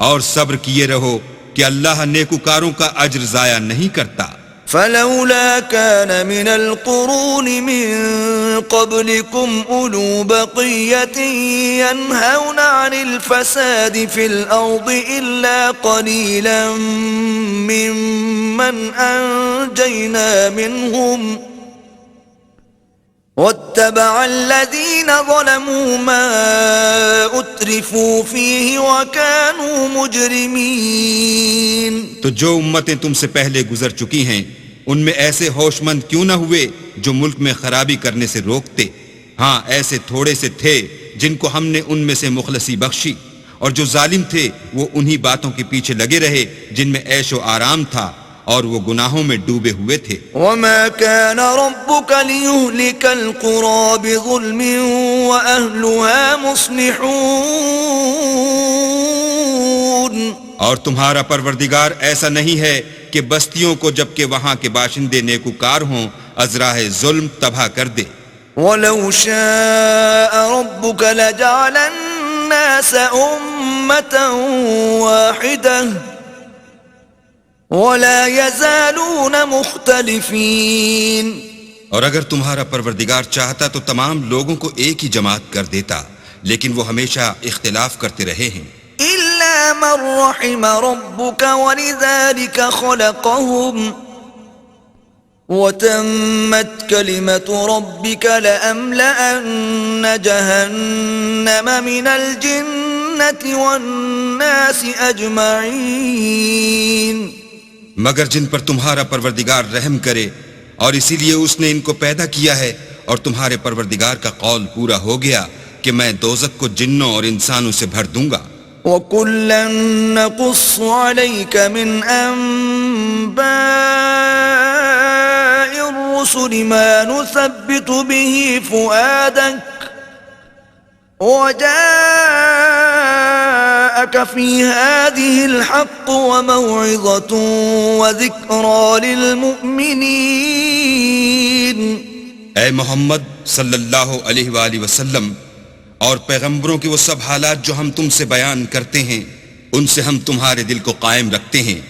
اور صبر کیے رہو کہ اللہ نیکوکاروں کا اجر ضائع نہیں کرتا. فلولا كان من القرون من قبلكم أولو بقية ينهون عن الفساد في الأرض إلا قليلا ممن أنجينا منهم واتبع الذين ظلموا ما أترفوا فيه وكانوا مجرمين. تو جو امتیں تم سے پہلے گزر چکی ہیں ان میں ایسے ہوش مند کیوں نہ ہوئے جو ملک میں خرابی کرنے سے روکتے؟ ہاں ایسے تھوڑے سے تھے جن کو ہم نے ان میں سے مخلصی بخشی، اور جو ظالم تھے وہ انہی باتوں کے پیچھے لگے رہے جن میں عیش و آرام تھا، اور وہ گناہوں میں ڈوبے ہوئے تھے. وما كان ربك ليهلك القرى بظلم وأهلها مصلحون. اور تمہارا پروردگار ایسا نہیں ہے کہ بستیوں کو جبکہ وہاں کے باشندے نیکوکار ہوں ازراہ ظلم تباہ کر دے. ولو شاء ربك لجعل الناس أمة واحدة ولا يزالون مختلفين. اور اگر تمہارا پروردگار چاہتا تو تمام لوگوں کو ایک ہی جماعت کر دیتا، لیکن وہ ہمیشہ اختلاف کرتے رہے ہیں. إلا من رحم ربك ولذلك خلقهم وتمت كلمة ربك لأملأن جهنم من الجنة والناس أجمعين. مگر جن پر تمہارا پروردگار رحم کرے اور اسی لیے اس نے ان کو پیدا کیا ہے اور تمہارے پروردگار کا قول پورا ہو گیا کہ میں دوزخ کو جنوں اور انسانوں سے بھر دوں گا. وَكُلًّا نَّقُصُّ عَلَيْكَ مِنْ أَنبَاءِ الرُّسُلِ مَا نُثَبِّتُ بِهِ فُؤَادَكَ وَجَاءَكَ فِي هَٰذِهِ الْحَقُّ وَمَوْعِظَةٌ وَذِكْرَىٰ لِلْمُؤْمِنِينَ. اے محمد صلی اللہ علیہ وآلہ وسلم، اور پیغمبروں کے وہ سب حالات جو ہم تم سے بیان کرتے ہیں ان سے ہم تمہارے دل کو قائم رکھتے ہیں،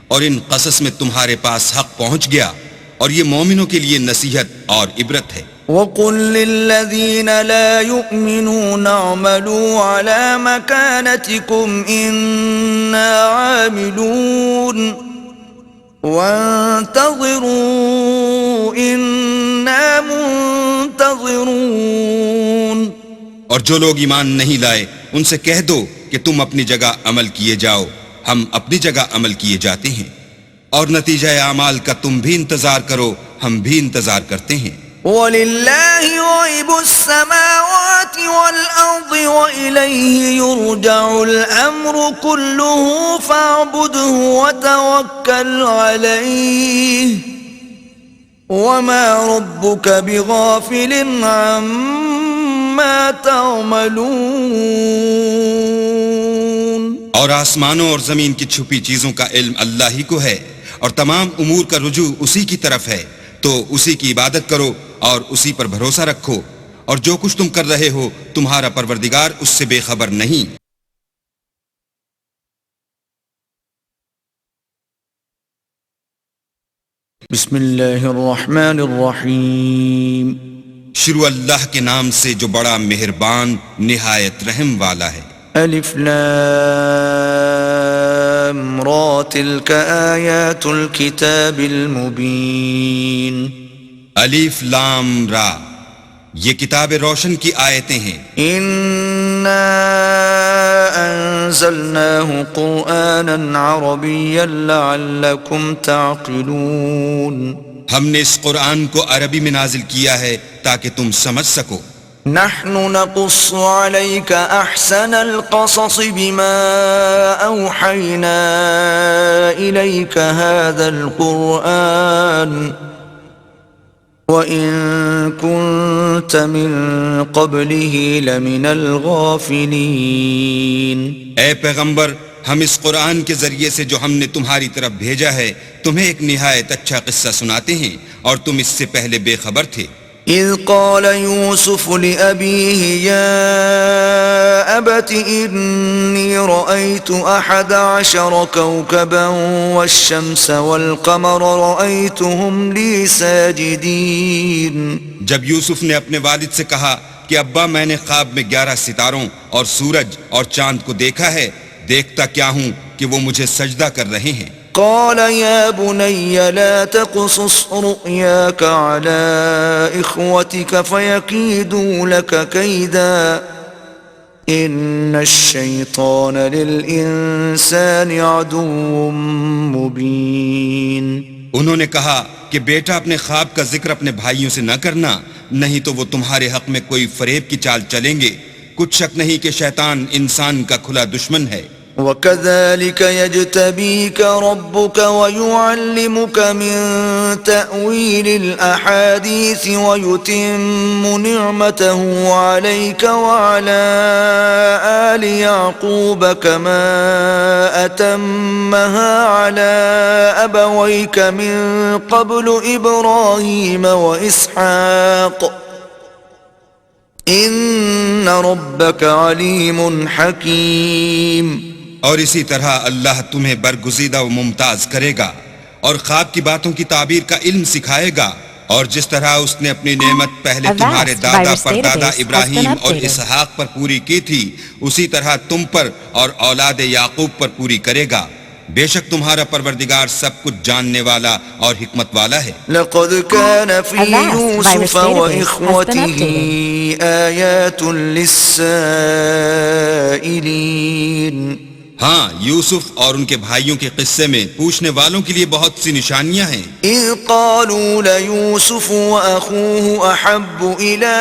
اور ان قصص میں تمہارے پاس حق پہنچ گیا اور یہ مومنوں کے لیے نصیحت اور عبرت ہے. وَقُل لِّلَّذِينَ لَا يُؤْمِنُونَ اعْمَلُوا عَلَىٰ مَكَانَتِكُمْ إِنَّا عَامِلُونَ وَانتَظِرُوا إِنَّا مُنتَظِرُونَ. اور جو لوگ ایمان نہیں لائے ان سے کہہ دو کہ تم اپنی جگہ عمل کیے جاؤ، ہم اپنی جگہ عمل کیے جاتے ہیں، اور نتیجہ اعمال کا تم بھی انتظار کرو، ہم بھی انتظار کرتے ہیں. وَلِلَّهِ غَيْبُ السَّمَاوَاتِ وَالْأَرْضِ وَإِلَيْهِ يُرْجَعُ الْأَمْرُ كُلُّهُ فَاعْبُدْهُ وَتَوَكَّلْ عَلَيْهِ وَمَا رَبُّكَ بِغَافِلٍ عَمَّا تَعْمَلُونَ. اور آسمانوں اور زمین کی چھپی چیزوں کا علم اللہ ہی کو ہے، اور تمام امور کا رجوع اسی کی طرف ہے، تو اسی کی عبادت کرو اور اسی پر بھروسہ رکھو، اور جو کچھ تم کر رہے ہو تمہارا پروردگار اس سے بے خبر نہیں. بسم اللہ الرحمن الرحیم. شروع اللہ کے نام سے جو بڑا مہربان نہایت رحم والا ہے. الف لام را تلک آیات الکتاب المبین. الف لام را، یہ کتاب روشن کی آیتیں ہیں. انا انزلناه قرآنا عربیا لعلکم تعقلون. ہم نے اس قرآن کو عربی میں نازل کیا ہے تاکہ تم سمجھ سکو. نحن نقص عليك احسن القصص بما اوحينا اليك هذا القرآن وان كنت من قبله لمن الغافلين. اے پیغمبر، ہم اس قرآن کے ذریعے سے جو ہم نے تمہاری طرف بھیجا ہے تمہیں ایک نہایت اچھا قصہ سناتے ہیں، اور تم اس سے پہلے بے خبر تھے. اذ قال يوسف لأبيه يا أبت إني رأيت 11 كوكبا والشمس والقمر رأيتهم لي ساجدين. جب یوسف نے اپنے والد سے کہا کہ ابا میں نے خواب میں 11 ستاروں اور سورج اور چاند کو دیکھا ہے، دیکھتا کیا ہوں کہ وہ مجھے سجدہ کر رہے ہیں. قال يا بني لا تقصص رؤياك على إخوتك فيكيدوا لك كيدا إن الشيطان للإنسان عدو مبين. انہوں نے کہا کہ بیٹا اپنے خواب کا ذکر اپنے بھائیوں سے نہ کرنا، نہیں تو وہ تمہارے حق میں کوئی فریب کی چال چلیں گے. کچھ شک نہیں کہ شیطان انسان کا کھلا دشمن ہے. وَكَذَلِكَ يَجْتَبِيكَ رَبُّكَ وَيُعَلِّمُكَ مِن تَأْوِيلِ الْأَحَادِيثِ وَيُتِمُّ نِعْمَتَهُ عَلَيْكَ وَعَلَى آلِ يَعْقُوبَ كَمَا أَتَمَّهَا عَلَى أَبَوَيْكَ مِن قَبْلُ إِبْرَاهِيمَ وَإِسْحَاقَ إِنَّ رَبَّكَ عَلِيمٌ حَكِيمٌ. اور اسی طرح اللہ تمہیں برگزیدہ و ممتاز کرے گا اور خواب کی باتوں کی تعبیر کا علم سکھائے گا، اور جس طرح اس نے اپنی نعمت پہلے تمہارے دادا پردادا ابراہیم اور اسحاق پر پوری کی تھی، اسی طرح تم پر اور اولاد یعقوب پر پوری کرے گا. بے شک تمہارا پروردگار سب کچھ جاننے والا اور حکمت والا ہے. لقد كان في Avast Yusuf virus database has been وإخوته updated. آيات للسائلين. ہاں، یوسف اور ان کے بھائیوں کے قصے میں پوچھنے والوں کے لیے بہت سی نشانیاں ہیں. إذ قالوا ليوسف وأخوه أحب إلى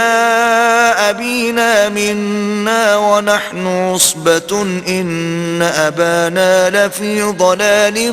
أبينا منا ونحن عصبة إن أبانا لفي ضلال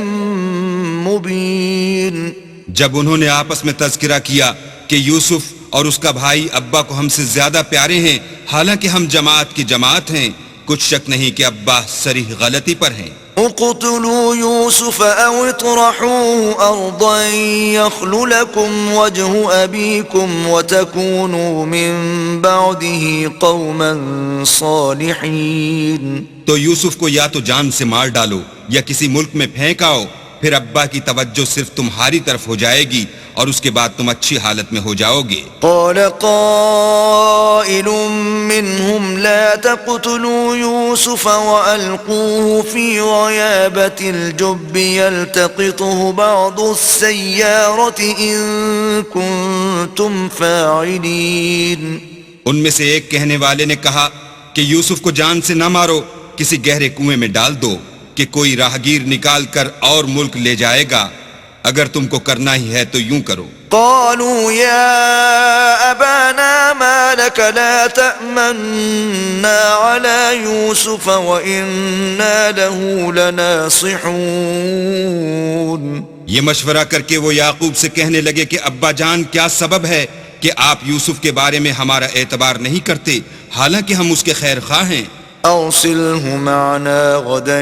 مبين. جب انہوں نے آپس میں تذکرہ کیا کہ یوسف اور اس کا بھائی ابا کو ہم سے زیادہ پیارے ہیں، حالانکہ ہم جماعت کی جماعت ہیں، کچھ شک نہیں کہ ابا صریح غلطی پر ہیں. اقتلوا يوسف أو اطرحوه أرضا يخل لكم وجه أبيكم وتكونوا من بعده قوما صالحين. تو یوسف کو یا تو جان سے مار ڈالو یا کسی ملک میں پھینک آؤ، پھر ابا کی توجہ صرف تمہاری طرف ہو جائے گی اور اس کے بعد تم اچھی حالت میں ہو جاؤ گے. قال قائل منهم لا تقتلوا يوسف وألقوه في غيابة الجب يلتقطه بعض السيارة إن كنتم فاعلين. ان میں سے ایک کہنے والے نے کہا کہ یوسف کو جان سے نہ مارو، کسی گہرے کنویں میں ڈال دو کہ کوئی راہگیر نکال کر اور ملک لے جائے گا. اگر تم کو کرنا ہی ہے تو یوں کرو. قالوا يا أبانا ما لك لا تأمنا على يوسف وإنا له لناصحون. یہ مشورہ کر کے وہ یعقوب سے کہنے لگے کہ ابا جان، کیا سبب ہے کہ آپ یوسف کے بارے میں ہمارا اعتبار نہیں کرتے، حالانکہ ہم اس کے خیر خواہ ہیں. أرسله معنا غدا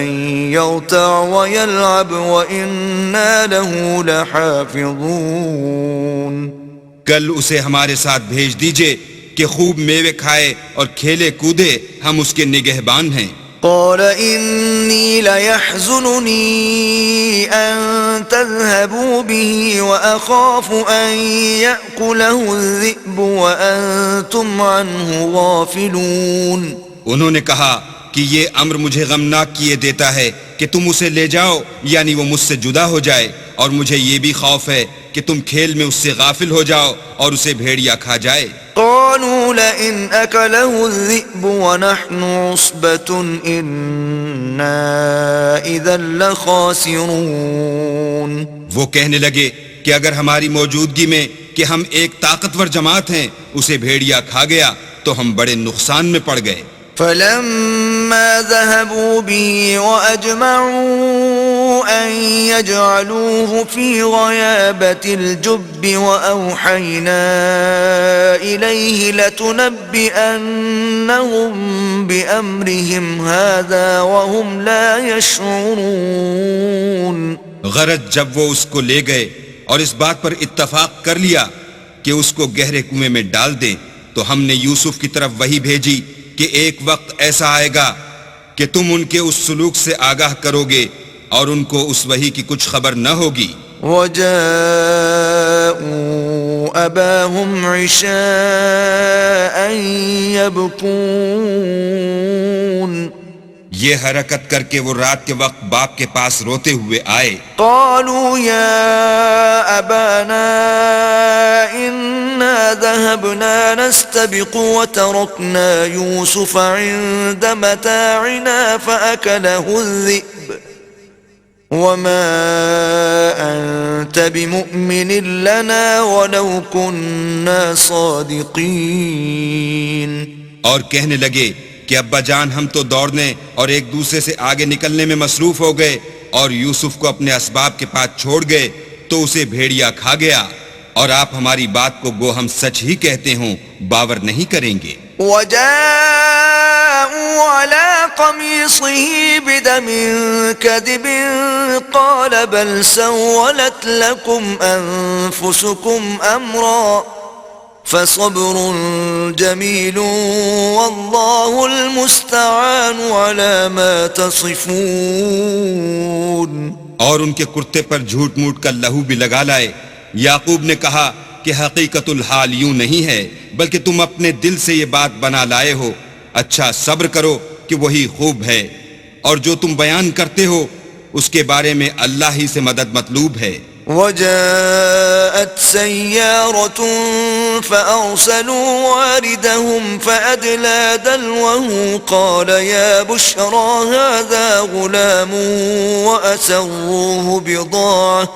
يرتع ويلعب وإنا له لحافظون. کل اسے ہمارے ساتھ بھیج دیجئے کہ خوب میوے کھائے اور کھیلے کودے، ہم اس کے نگہبان ہیں. قال إني ليحزنني أن تذهبوا به وأخاف أن يأكله الذئب وأنتم عنه غافلون. انہوں نے کہا کہ یہ امر مجھے غمناک کیے دیتا ہے کہ تم اسے لے جاؤ، یعنی وہ مجھ سے جدا ہو جائے، اور مجھے یہ بھی خوف ہے کہ تم کھیل میں اس سے غافل ہو جاؤ اور اسے بھیڑیا کھا جائے. قالوا لئن أكله الذئب ونحن عصبة إنا إذا لخاسرون. وہ کہنے لگے کہ اگر ہماری موجودگی میں کہ ہم ایک طاقتور جماعت ہیں اسے بھیڑیا کھا گیا تو ہم بڑے نقصان میں پڑ گئے. فلما ذهبوا به وأجمعوا أن يجعلوه في غيابة الجب وأوحينا إليه لتنبئنهم بأمرهم هذا وهم لا يشعرون. غرض جب وہ اس کو لے گئے اور اس بات پر اتفاق کر لیا کہ اس کو گہرے کنویں میں ڈال دیں، تو ہم نے یوسف کی طرف وحی بھیجی کہ ایک وقت ایسا آئے گا کہ تم ان کے اس سلوک سے آگاہ کرو گے اور ان کو اس وحی کی کچھ خبر نہ ہوگی. وجاءوا أباهم عشاء يبكون. یہ حرکت کر کے وہ رات کے وقت باپ کے پاس روتے ہوئے آئے. قالوا يا أبانا إنا ذهبنا نستبق وتركنا يوسف عند متاعنا فأكله الذئب وما أنت بمؤمن لنا ولو كنا صادقين. اور کہنے لگے کہ ابا جان، ہم تو دوڑنے اور ایک دوسرے سے آگے نکلنے میں مصروف ہو گئے اور یوسف کو اپنے اسباب کے پاس چھوڑ گئے تو اسے بھیڑیا کھا گیا، اور آپ ہماری بات کو گو ہم سچ ہی کہتے ہوں باور نہیں کریں گے. وجاءوا على قميصه بدم كذب قال بل سولت لكم أنفسكم أمرا فصبر جميل والله المستعان على ما تصفون. اور ان کے کرتے پر جھوٹ موٹ کا لہو بھی لگا لائے. یعقوب نے کہا کہ حقیقت الحال یوں نہیں ہے، بلکہ تم اپنے دل سے یہ بات بنا لائے ہو. اچھا صبر کرو کہ وہی خوب ہے، اور جو تم بیان کرتے ہو اس کے بارے میں اللہ ہی سے مدد مطلوب ہے۔ وجاءت سيارة فأرسلوا واردهم فأدلى دلوه قال يا بشرى هذا غلام وأسروه بضاعة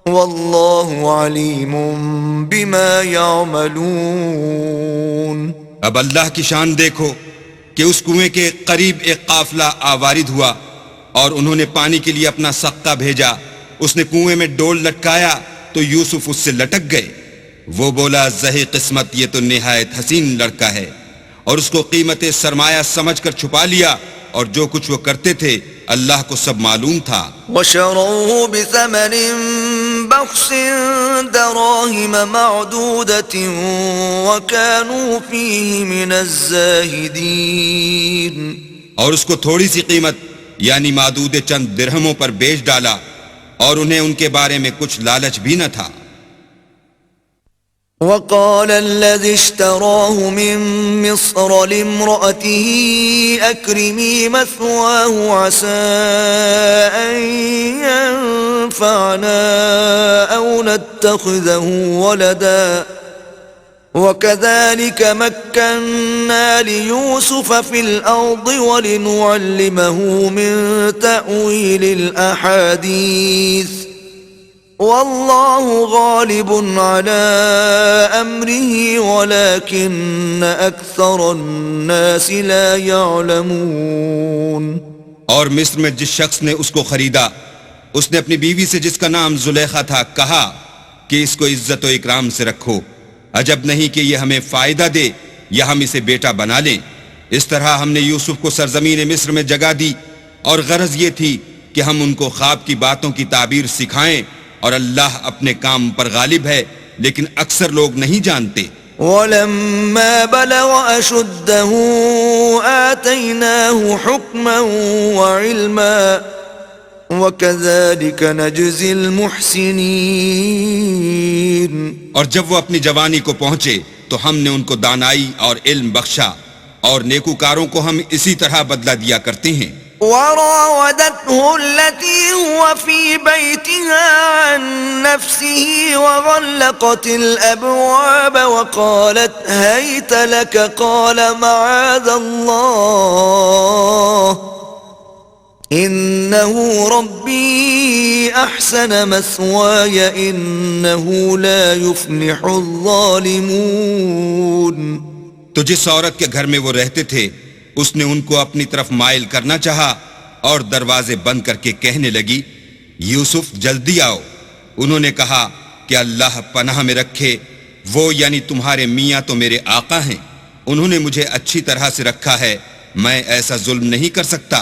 والله عليم بما يعملون۔ اب اللہ کی شان دیکھو کہ اس کنویں کے قریب ایک قافلہ آوارد ہوا اور انہوں نے پانی کے لیے اپنا سقہ بھیجا۔ اس نے کنویں میں ڈول لٹکایا تو یوسف اس سے لٹک گئے۔ وہ بولا زہی قسمت، یہ تو نہایت حسین لڑکا ہے، اور اس کو قیمت سرمایہ سمجھ کر چھپا لیا، اور جو کچھ وہ کرتے تھے اللہ کو سب معلوم تھا۔ وشروه بثمن بخس دراهم معدودة وكانوا فيه من الزاهدين، اور اس کو تھوڑی سی قیمت یعنی معدود چند درہموں پر بیچ ڈالا، اور انہیں ان کے بارے میں کچھ لالچ بھی نہ تھا۔ وقال الذي اشتراه من مصر لامرأته أكرمي مثواه عسى أن ينفعنا أو نتخذه ولدا وكذلك مكنا ليوسف في الأرض ولنعلمه من تأويل الأحاديث والله غالب على أمره ولكن أكثر الناس لا يعلمون۔ اور مصر میں جس شخص نے اس کو خریدا، اس نے اپنی بیوی سے جس کا نام زلیخا تھا کہا کہ اس کو عزت و اکرام سے رکھو، عجب نہیں کہ یہ ہمیں فائدہ دے یا ہم اسے بیٹا بنا لیں۔ اس طرح ہم نے یوسف کو سرزمین مصر میں جگہ دی، اور غرض یہ تھی کہ ہم ان کو خواب کی باتوں کی تعبیر سکھائیں، اور اللہ اپنے کام پر غالب ہے لیکن اکثر لوگ نہیں جانتے۔ وَلَمَّا بَلَغَ أَشُدَّهُ آتَيْنَاهُ حُكْمًا وَعِلْمًا وَكَذَلِكَ نَجْزِي الْمُحْسِنِينَ۔ اور جب وہ اپنی جوانی کو پہنچے تو ہم نے ان کو دانائی اور علم بخشا، اور نیکوکاروں کو ہم اسی طرح بدلہ دیا کرتے ہیں۔ وراودته التي هو في بيتها عن نفسه وغلقت الأبواب وقالت هيت لك قال معاذ الله إنه ربي أحسن مثواي إنه لا يفلح الظالمون۔ تو جس عورت کے گھر میں وہ رہتے تھے اس نے ان کو اپنی طرف مائل کرنا چاہا اور دروازے بند کر کے کہنے لگی یوسف جلدی آؤ۔ انہوں نے کہا کہ اللہ پناہ میں رکھے، وہ یعنی تمہارے میاں تو میرے آقا ہیں، انہوں نے مجھے اچھی طرح سے رکھا ہے، میں ایسا ظلم نہیں کر سکتا،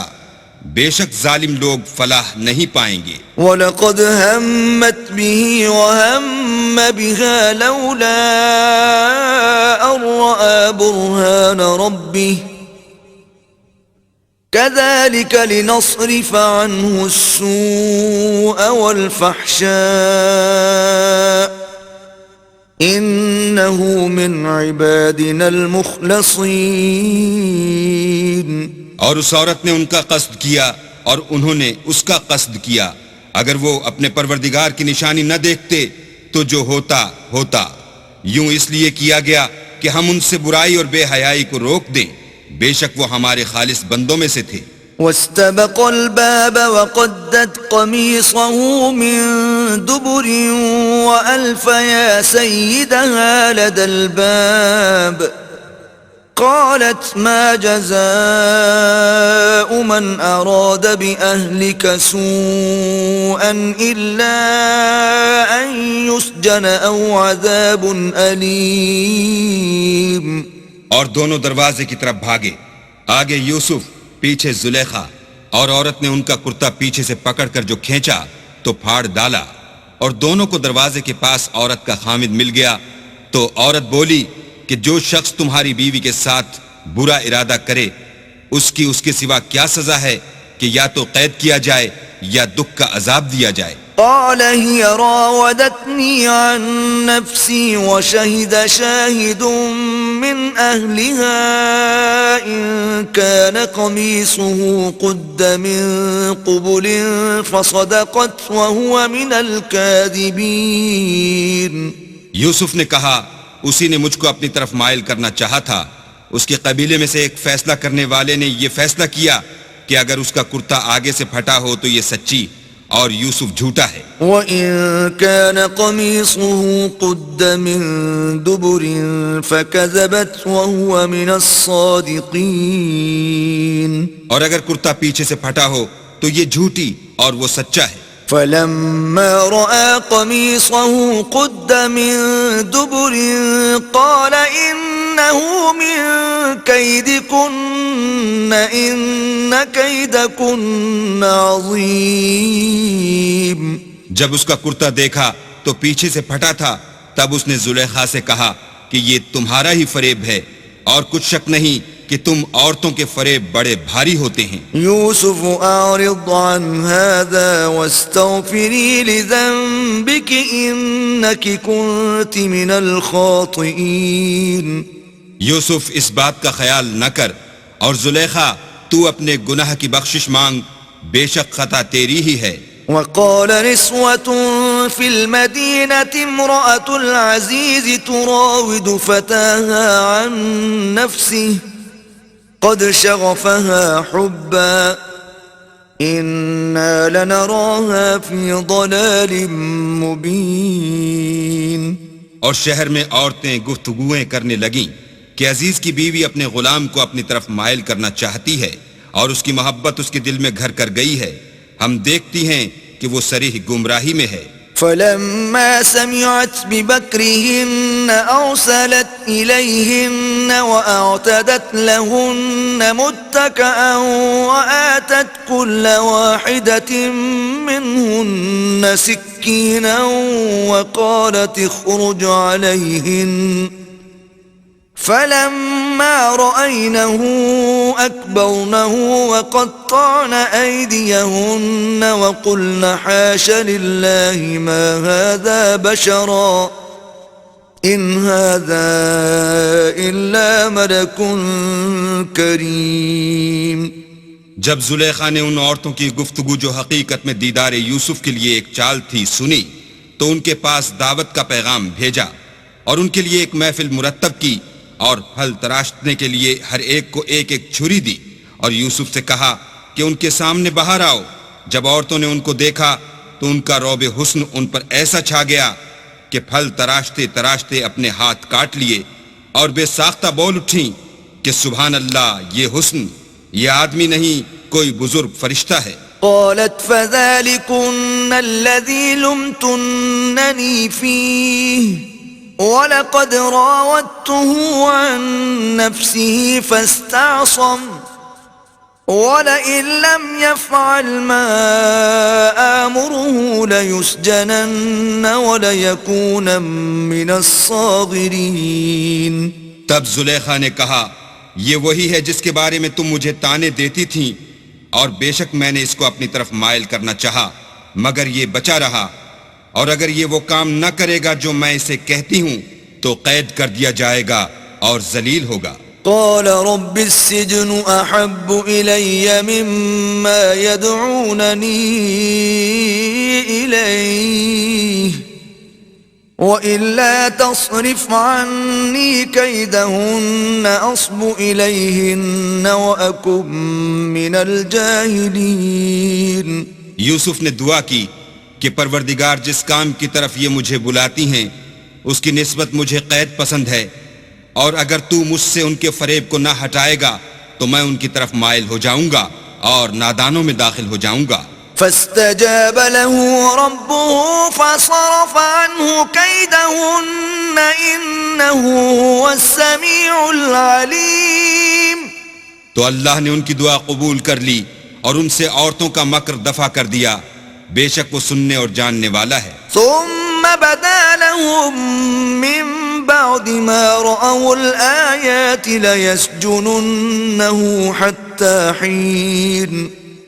بے شک ظالم لوگ فلاح نہیں پائیں گے۔ وَلَقَدْ هَمَّتْ بِهِ وَهَمَّ بِهَا لَوْلَا أَن رَّأَىٰ بُرْهَانَ رَبِّهِ كَذَلِكَ لِنَصْرِفَ عَنْهُ السُّوءَ وَالْفَحْشَاءَ إِنَّهُ مِنْ عِبَادِنَا الْمُخْلَصِينَ۔ اور اس عورت نے ان کا قصد کیا اور انہوں نے اس کا قصد کیا، اگر وہ اپنے پروردگار کی نشانی نہ دیکھتے تو جو ہوتا ہوتا، یوں اس لیے کیا گیا کہ ہم ان سے برائی اور بے حیائی کو روک دیں، بے شک وہ ہمارے خالص بندوں میں سے تھے۔ واستبق الباب وقدت قميصه من دبر وألف يا سيدها لدى الباب قالت ما جزاء من أراد بأهلك سوءا إلا أن يسجن أو عذاب أليم۔ اور دونوں دروازے کی طرف بھاگے، آگے یوسف، پیچھے زلیخا، اور عورت نے ان کا کرتا پیچھے سے پکڑ کر جو کھینچا تو پھاڑ ڈالا، اور دونوں کو دروازے کے پاس عورت کا خامد مل گیا۔ تو عورت بولی کہ جو شخص تمہاری بیوی کے ساتھ برا ارادہ کرے اس کے سوا کیا سزا ہے کہ یا تو قید کیا جائے یا دکھ کا عذاب دیا جائے۔ قال هي راودتني عن نفسي وشهد شاهد من أهلها إن كان قميصه قد من قبل فصدقت وهو من الكاذبين. یوسف نے کہا اسی نے مجھ کو اپنی طرف مائل کرنا چاہا تھا. اس کے قبیلے میں سے ایک فیصلہ کرنے والے نے یہ فیصلہ کیا کہ اگر اس کا کرتا آگے سے پھٹا ہو تو یہ سچی اور یوسف جھوٹا ہے. وَإِن كَانَ قَمِيصُهُ قُدَّ مِن دُبُرٍ فَكَذَبَتْ وَهُوَ مِنَ الصَّادِقِينَ. اور اگر کرتا پیچھے سے پھٹا ہو تو یہ جھوٹی اور وہ سچا ہے. فَلَمَّا رَأَى قَمِيصَهُ قُدَّ مِن دُبُرٍ قَالَ إِنَّهُ مِن كَيْدِكُنَّ إِنَّ كَيْدَكُنَّ عَظِيمٌ. جب اس کا کرتا دیکھا تو پیچھے سے پھٹا تھا تب اس نے زلیخا سے کہا کہ یہ تمہارا ہی فریب ہے اور کچھ شک نہیں کہ تم عورتوں کے فریب بڑے بھاری ہوتے ہیں. یوسف اعرض عن هذا واستغفری لذنبک انک کنت من الخاطئین. یوسف اس بات کا خیال نہ کر اور زلیخا تو اپنے گناہ کی بخشش مانگ، بے شک خطا تیری ہی ہے. وقال نسوة في المدينة امرأة العزيز تراود فتاها عن نفسه قد شغفها حبا إنا لنراها في ضلال مبين. اور شہر میں عورتیں گفتگویں کرنے لگیں کہ عزیز کی بیوی اپنے غلام کو اپنی طرف مائل کرنا چاہتی ہے اور اس کی محبت اس کے دل میں گھر کر گئی ہے، ہم دیکھتی ہیں کہ وہ صریح گمراہی میں ہے. فلما سمعت بمكرهن أرسلت إليهن وأعتدت لهن متكئا وآتت كل واحدة منهن سكينا وقالت اخرج عليهن فلما رأينه أكبرنه وقطعن أيديهن وقلن حاش لله ما هذا بشرا إن هذا إلا ملك كريم. جب زلیخا نے ان عورتوں کی گفتگو جو حقیقت میں دیدار یوسف کے لیے ایک چال تھی سنی تو ان کے پاس دعوت کا پیغام بھیجا اور ان کے لیے ایک محفل مرتب کی اور پھل تراشنے کے لیے ہر ایک کو ایک ایک چھری دی اور یوسف سے کہا کہ ان کے سامنے باہر آؤ. جب عورتوں نے ان کو دیکھا تو ان کا رعب حسن ان پر ایسا چھا گیا کہ پھل تراشتے تراشتے اپنے ہاتھ کاٹ لیے اور بے ساختہ بول اٹھیں کہ سبحان اللہ، یہ حسن، یہ آدمی نہیں کوئی بزرگ فرشتہ ہے. قالت فذلكن الذي لمتنني فيه وَلَقَدْ رَاوَدتُّهُ عَن نَّفْسِهِ فَاسْتَعْصَمَ وَلَئِن لَّمْ يَفْعَلْ مَا آمُرُهُ لَيُسْجَنَنَّ وَلَيَكُونًا مِّنَ الصَّاغِرِينَ. تب زلیخا نے کہا یہ وہی ہے جس کے بارے میں تم مجھے تانے دیتی تھیں اور بے شک میں نے اس کو اپنی طرف مائل کرنا چاہا مگر یہ بچا رہا، اور اگر یہ وہ کام نہ کرے گا جو میں اسے کہتی ہوں تو قید کر دیا جائے گا اور ذلیل ہوگا. قال رب السجن احب الي مما يدعونني اليه والا تصرف عني كيدهن اصب اليهن واكن من الجاهلين. یوسف نے دعا کی کہ پروردگار جس کام کی طرف یہ مجھے بلاتی ہیں اس کی نسبت مجھے قید پسند ہے، اور اگر تو مجھ سے ان کے فریب کو نہ ہٹائے گا تو میں ان کی طرف مائل ہو جاؤں گا اور نادانوں میں داخل ہو جاؤں گا. فاستجاب له ربه فصرف عنه كيدهن إنه هو السميع العليم. تو اللہ نے ان کی دعا قبول کر لی اور ان سے عورتوں کا مکر دفع کر دیا، بے شک وہ سننے اور جاننے والا ہے. ثم بدا لهم من بعد ما رأوا الآيات ليسجننه حتى حين.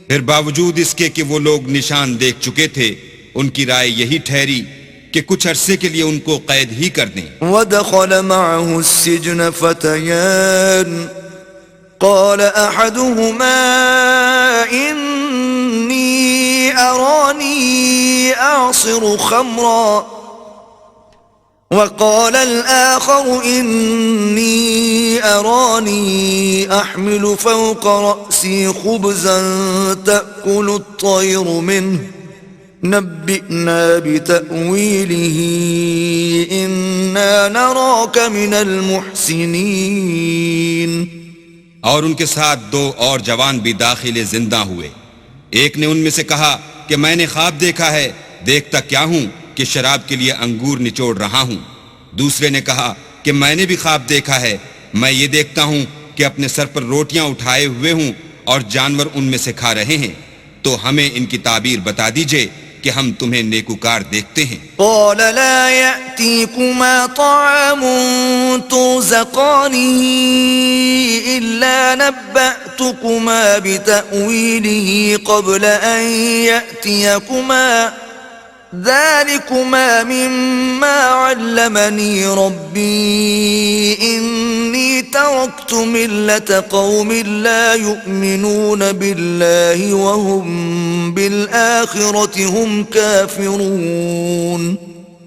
پھر باوجود اس کے کہ وہ لوگ نشان دیکھ چکے تھے ان کی رائے یہی ٹھہری کہ کچھ عرصے کے لیے ان کو قید ہی کر دیں. ودخل معه السجن فتيان قال أحدهما إني أراني أعصر خمرا وقال الآخر إني أراني أحمل فوق رأسي خبزا تأكل الطير منه نبئنا بتأويله إنا نراك من المحسنين. اور ان کے ساتھ 2 اور جوان بھی داخل زندہ ہوئے. ایک نے ان میں سے کہا کہ میں نے خواب دیکھا ہے، دیکھتا کیا ہوں کہ شراب کے لیے انگور نچوڑ رہا ہوں. دوسرے نے کہا کہ میں نے بھی خواب دیکھا ہے، میں یہ دیکھتا ہوں کہ اپنے سر پر روٹیاں اٹھائے ہوئے ہوں اور جانور ان میں سے کھا رہے ہیں. تو ہمیں ان کی تعبیر بتا دیجئے کہ ہم تمہیں نیکوکار دیکھتے ہیں. قال لا يأتيكما طعام ترزقانه إلا نبأتكما بتأويله قبل أن يأتيكما ذلكما مما علمني ربي إني تركت ملة قوم لا يؤمنون بالله وهم بالآخرة هم كافرون.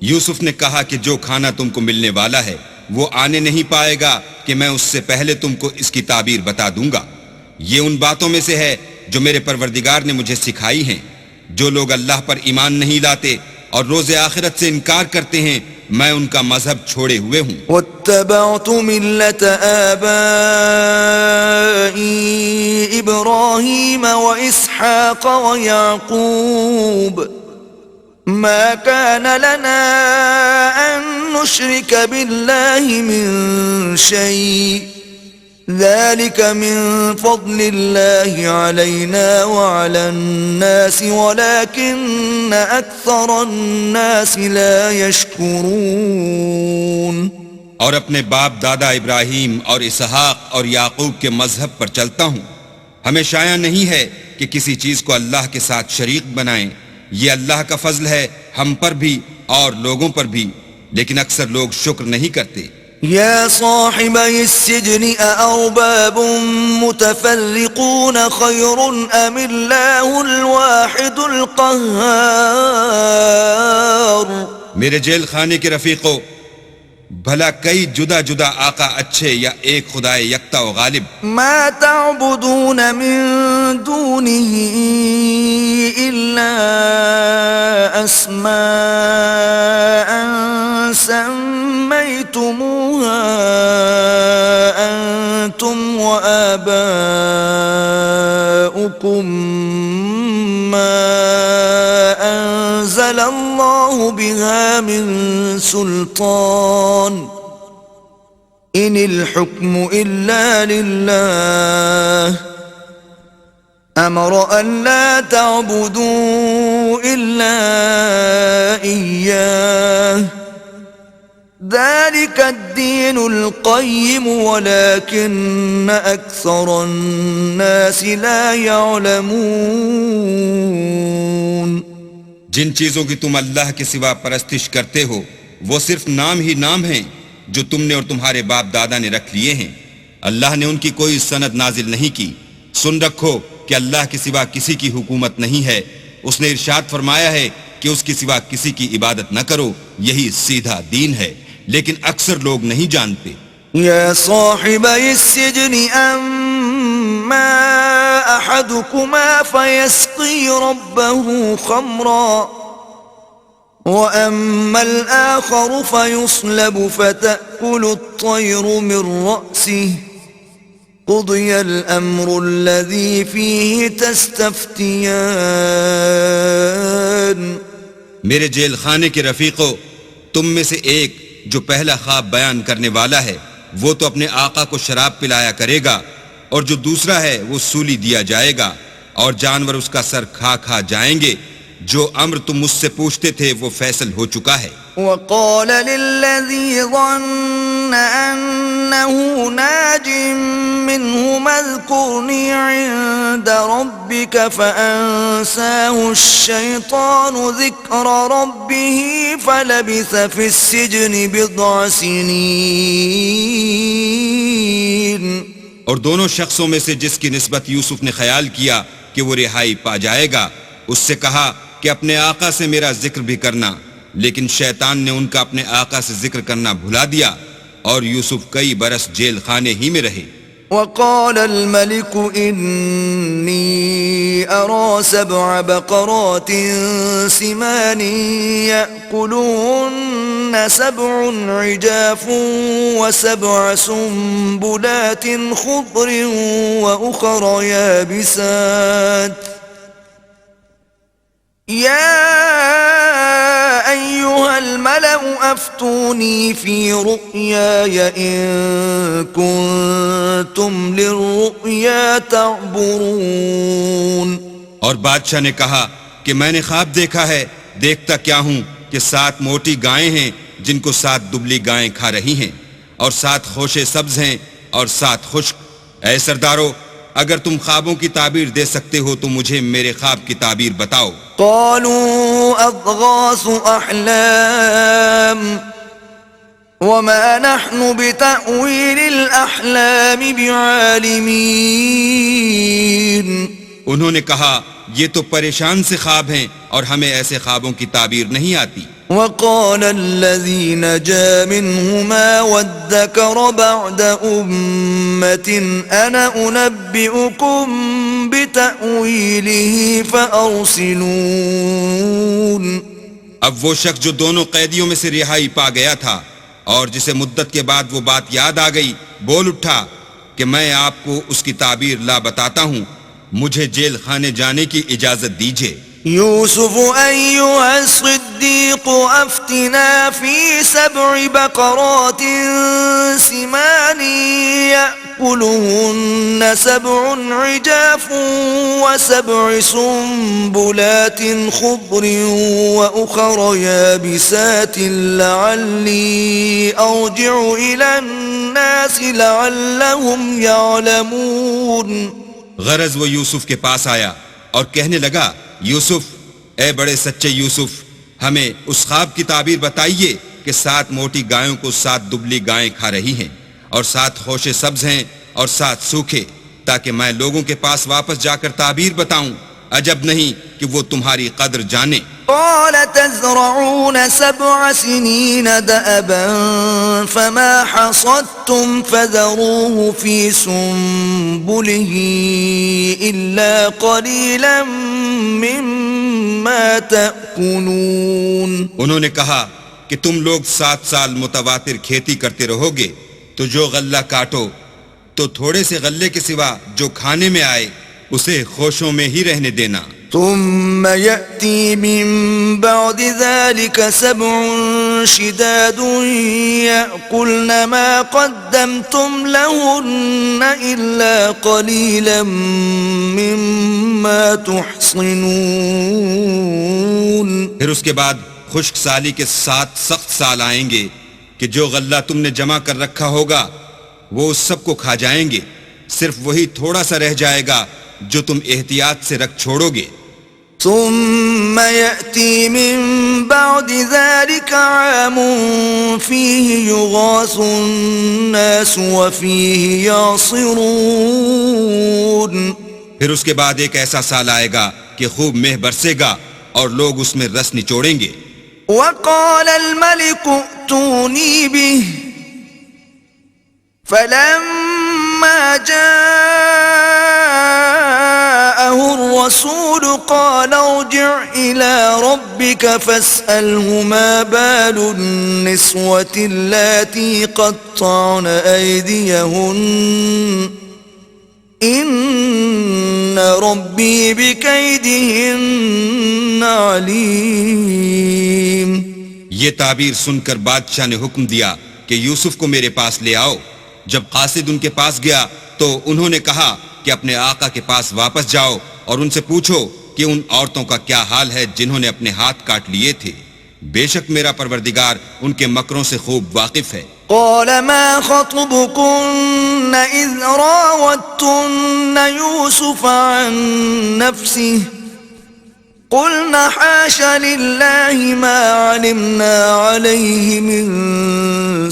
یوسف نے کہا کہ جو کھانا تم کو ملنے والا ہے وہ آنے نہیں پائے گا کہ میں اس سے پہلے تم کو اس کی تعبیر بتا دوں گا. یہ ان باتوں میں سے ہے جو میرے پروردگار نے مجھے سکھائی ہیں. جو لوگ اللہ پر ایمان نہیں لاتے اور روز آخرت سے انکار کرتے ہیں میں ان کا مذہب چھوڑے ہوئے ہوں. واتبعت ملة آبائي إبراهيم وإسحاق ويعقوب ما كان لنا أن نشرك بالله من شيء ذلك من فضل الله علينا وعلى الناس ولكن أكثر الناس لا يشكرون. اور اپنے باپ دادا ابراہیم اور اسحاق اور یعقوب کے مذہب پر چلتا ہوں. ہمیں شایع نہیں ہے کہ کسی چیز کو اللہ کے ساتھ شریک بنائیں. یہ اللہ کا فضل ہے ہم پر بھی اور لوگوں پر بھی، لیکن اکثر لوگ شکر نہیں کرتے. يا صاحبي السجن أأرباب متفرقون خير أم الله الواحد القهار. میرے جیل خانے کے رفیقو، بھلا کئی جدا جدا آقا اچھے یا ایک خدائے یکتا و غالب؟ ما تعبدون من دونه إلا أسماء سميتموها أنتم وآباؤكم ما أنزل الله بها من سلطان إن الحكم إلا لله أمر أن لا تعبدوا إلا إياه ذلك الدين القيم ولكن أكثر الناس لا يعلمون. جن چیزوں کی تم اللہ کے سوا پرستش کرتے ہو وہ صرف نام ہی نام ہیں جو تم نے اور تمہارے باپ دادا نے رکھ لیے ہیں. اللہ نے ان کی کوئی سند نازل نہیں کی. سن رکھو کہ اللہ کے سوا کسی کی حکومت نہیں ہے. اس نے ارشاد فرمایا ہے کہ اس کے سوا کسی کی عبادت نہ کرو، یہی سیدھا دین ہے، لیکن اکثر لوگ نہیں جانتے. يا صاحبي السجن أما أحدكما فيسقي ربه خمرا وأما الآخر فيصلب فتأكل الطير من رأسه قضي الأمر الذي فيه تستفتيان. میرے جیل خانے کے رفیقو، تم میں سے ایک جو پہلا خواب بیان کرنے والا ہے وہ تو اپنے آقا کو شراب پلایا کرے گا، اور جو دوسرا ہے وہ سولی دیا جائے گا، اور جانور اس کا سر کھا کھا جائیں گے. جو امر تم مجھ سے پوچھتے تھے وہ فیصل ہو چکا ہے۔ وقال للذي ظن أنه ناج منهما اذكرني عند ربك فأنساه الشيطان ذكر ربه فلبث في السجن بضع سنين۔ اور دونوں شخصوں میں سے جس کی نسبت یوسف نے خیال کیا کہ وہ رہائی پا جائے گا، اس سے کہا کہ اپنے آقا سے میرا ذکر بھی کرنا، لیکن شیطان نے ان کا اپنے آقا سے ذکر کرنا بھلا دیا، اور یوسف کئی برس جیل خانے ہی میں رہے۔ وقال الملك إني أرى 7 بقرات سمان يأكلهن 7 عجاف و7 سنبلات خضر وأخر يابسات يا أيها الملأ أفتوني في رؤياي إن كنتم للرؤيا تعبرون۔ اور بادشاہ نے کہا کہ میں نے خواب دیکھا ہے، دیکھتا کیا ہوں کہ 7 موٹی گائیں ہیں جن کو 7 دبلی گائیں کھا رہی ہیں، اور 7 خوشے سبز ہیں اور 7 خشک۔ اے سردارو، اگر تم خوابوں کی تعبیر دے سکتے ہو تو مجھے میرے خواب کی تعبیر بتاؤ۔ قالوا أضغاث أحلام وما نحن بتأويل الأحلام بعالمين۔ انہوں نے کہا یہ تو پریشان سے خواب ہیں اور ہمیں ایسے خوابوں کی تعبیر نہیں آتی۔ وقال الذي نجا منهما وادكر بعد أمة أنا أنبئكم بتأويله فأرسلون۔ اب وہ شخص جو دونوں قیدیوں میں سے رہائی پا گیا تھا اور جسے مدت کے بعد وہ بات یاد آ گئی، بول اٹھا کہ میں آپ کو اس کی تعبیر لا بتاتا ہوں، مجھے جیل خانے جانے کی اجازت دیجیے۔ يوسف أيها الصديق أفتنا في 7 بقرات سمان يأكلهن 7 عجاف و7 سنبلات خضر وأخر يابسات لعلي أرجع إلى الناس لعلهم يعلمون۔ غرض وہ یوسف کے پاس آیا اور کہنے لگا، یوسف، اے بڑے سچے یوسف، ہمیں اس خواب کی تعبیر بتائیے کہ 7 موٹی گایوں کو 7 دبلی گائیں کھا رہی ہیں، اور 7 خوشے سبز ہیں اور 7 سوکھے، تاکہ میں لوگوں کے پاس واپس جا کر تعبیر بتاؤں، عجب نہیں کہ وہ تمہاری قدر جانے۔ قال تزرعون 7 سنين دأبا فما حصدتم فذروه في سنبله إلا قليلا مما تأكلون۔ انہوں نے کہا کہ تم لوگ 7 سال متواتر کھیتی کرتے رہو گے، تو جو غلہ کاٹو تو تھوڑے سے غلے کے سوا جو کھانے میں آئے اسے خوشوں میں ہی رہنے دینا۔ ثم يأتي من بعد ذلك 7 شداد يأكلن ما قدمتم لهن إلا قليلا مما تحصنون۔ پھر اس کے بعد خشک سالی کے 7 سخت سال آئیں گے کہ جو غلہ تم نے جمع کر رکھا ہوگا وہ اس سب کو کھا جائیں گے، صرف وہی تھوڑا سا رہ جائے گا جو تم احتیاط سے رکھ چھوڑو گے۔ ثم يأتي من بعد ذلك عام فيه يغاث الناس وفيه يعصرون۔ پھر اس کے بعد ایک ایسا سال آئے گا کہ خوب مہ برسے گا اور لوگ اس میں رس نچوڑیں گے۔ وقال الملك ائتوني به فلما جاءه الرسول قال ارجع إلى ربك فاسأله ما بال النسوة اللاتي قطعن أيديهن إن ربي بكيدهن عليم۔ یہ تعبیر سن کر بادشاہ نے حکم دیا کہ یوسف کو میرے پاس لے آؤ۔ جب قاصد ان کے پاس گیا تو انہوں نے کہا کہ اپنے آقا کے پاس واپس جاؤ اور ان سے پوچھو کہ ان عورتوں کا کیا حال ہے جنہوں نے اپنے ہاتھ کاٹ لیے تھے، بے شک میرا پروردگار ان کے مکروں سے خوب واقف ہے۔ قال ما خطبكن إذ راوتن يوسف عن نفسه قلنا حاش لله ما علمنا عليه من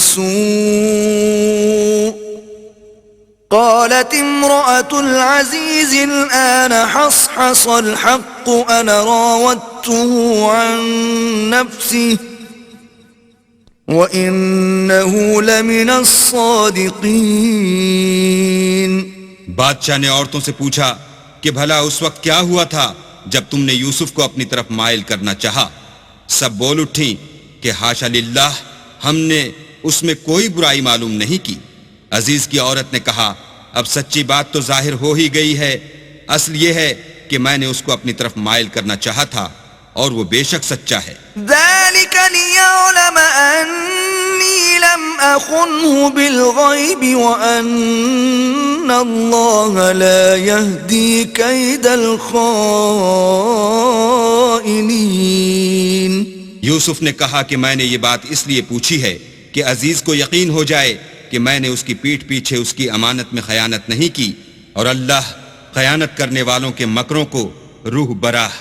سوء قالت امرأة العزيز الآن حصحص الحق أنا راودته عن نفسه وَإِنَّهُ لَمِنَ الصَّادِقِينَ۔ بادشاہ نے عورتوں سے پوچھا کہ بھلا اس وقت کیا ہوا تھا جب تم نے یوسف کو اپنی طرف مائل کرنا چاہا؟ سب بول اٹھیں کہ حاشا للہ، ہم نے اس میں کوئی برائی معلوم نہیں کی۔ عزیز کی عورت نے کہا اب سچی بات تو ظاہر ہو ہی گئی ہے، اصل یہ ہے کہ میں نے اس کو اپنی طرف مائل کرنا چاہا تھا اور وہ بے شک سچا ہے۔ ذَلِكَ لِيَعْلَمَ أَنِّي لَمْ أَخُنْهُ بِالْغَيْبِ وَأَنَّ اللَّهَ لَا يَهْدِي كَيْدَ الْخَائِنِينَ۔ یوسف نے کہا کہ میں نے یہ بات اس لیے پوچھی ہے کہ عزیز کو یقین ہو جائے کہ میں نے اس کی پیٹھ پیچھے اس کی امانت میں خیانت نہیں کی، اور اللہ خیانت کرنے والوں کے مکروں کو روح براہ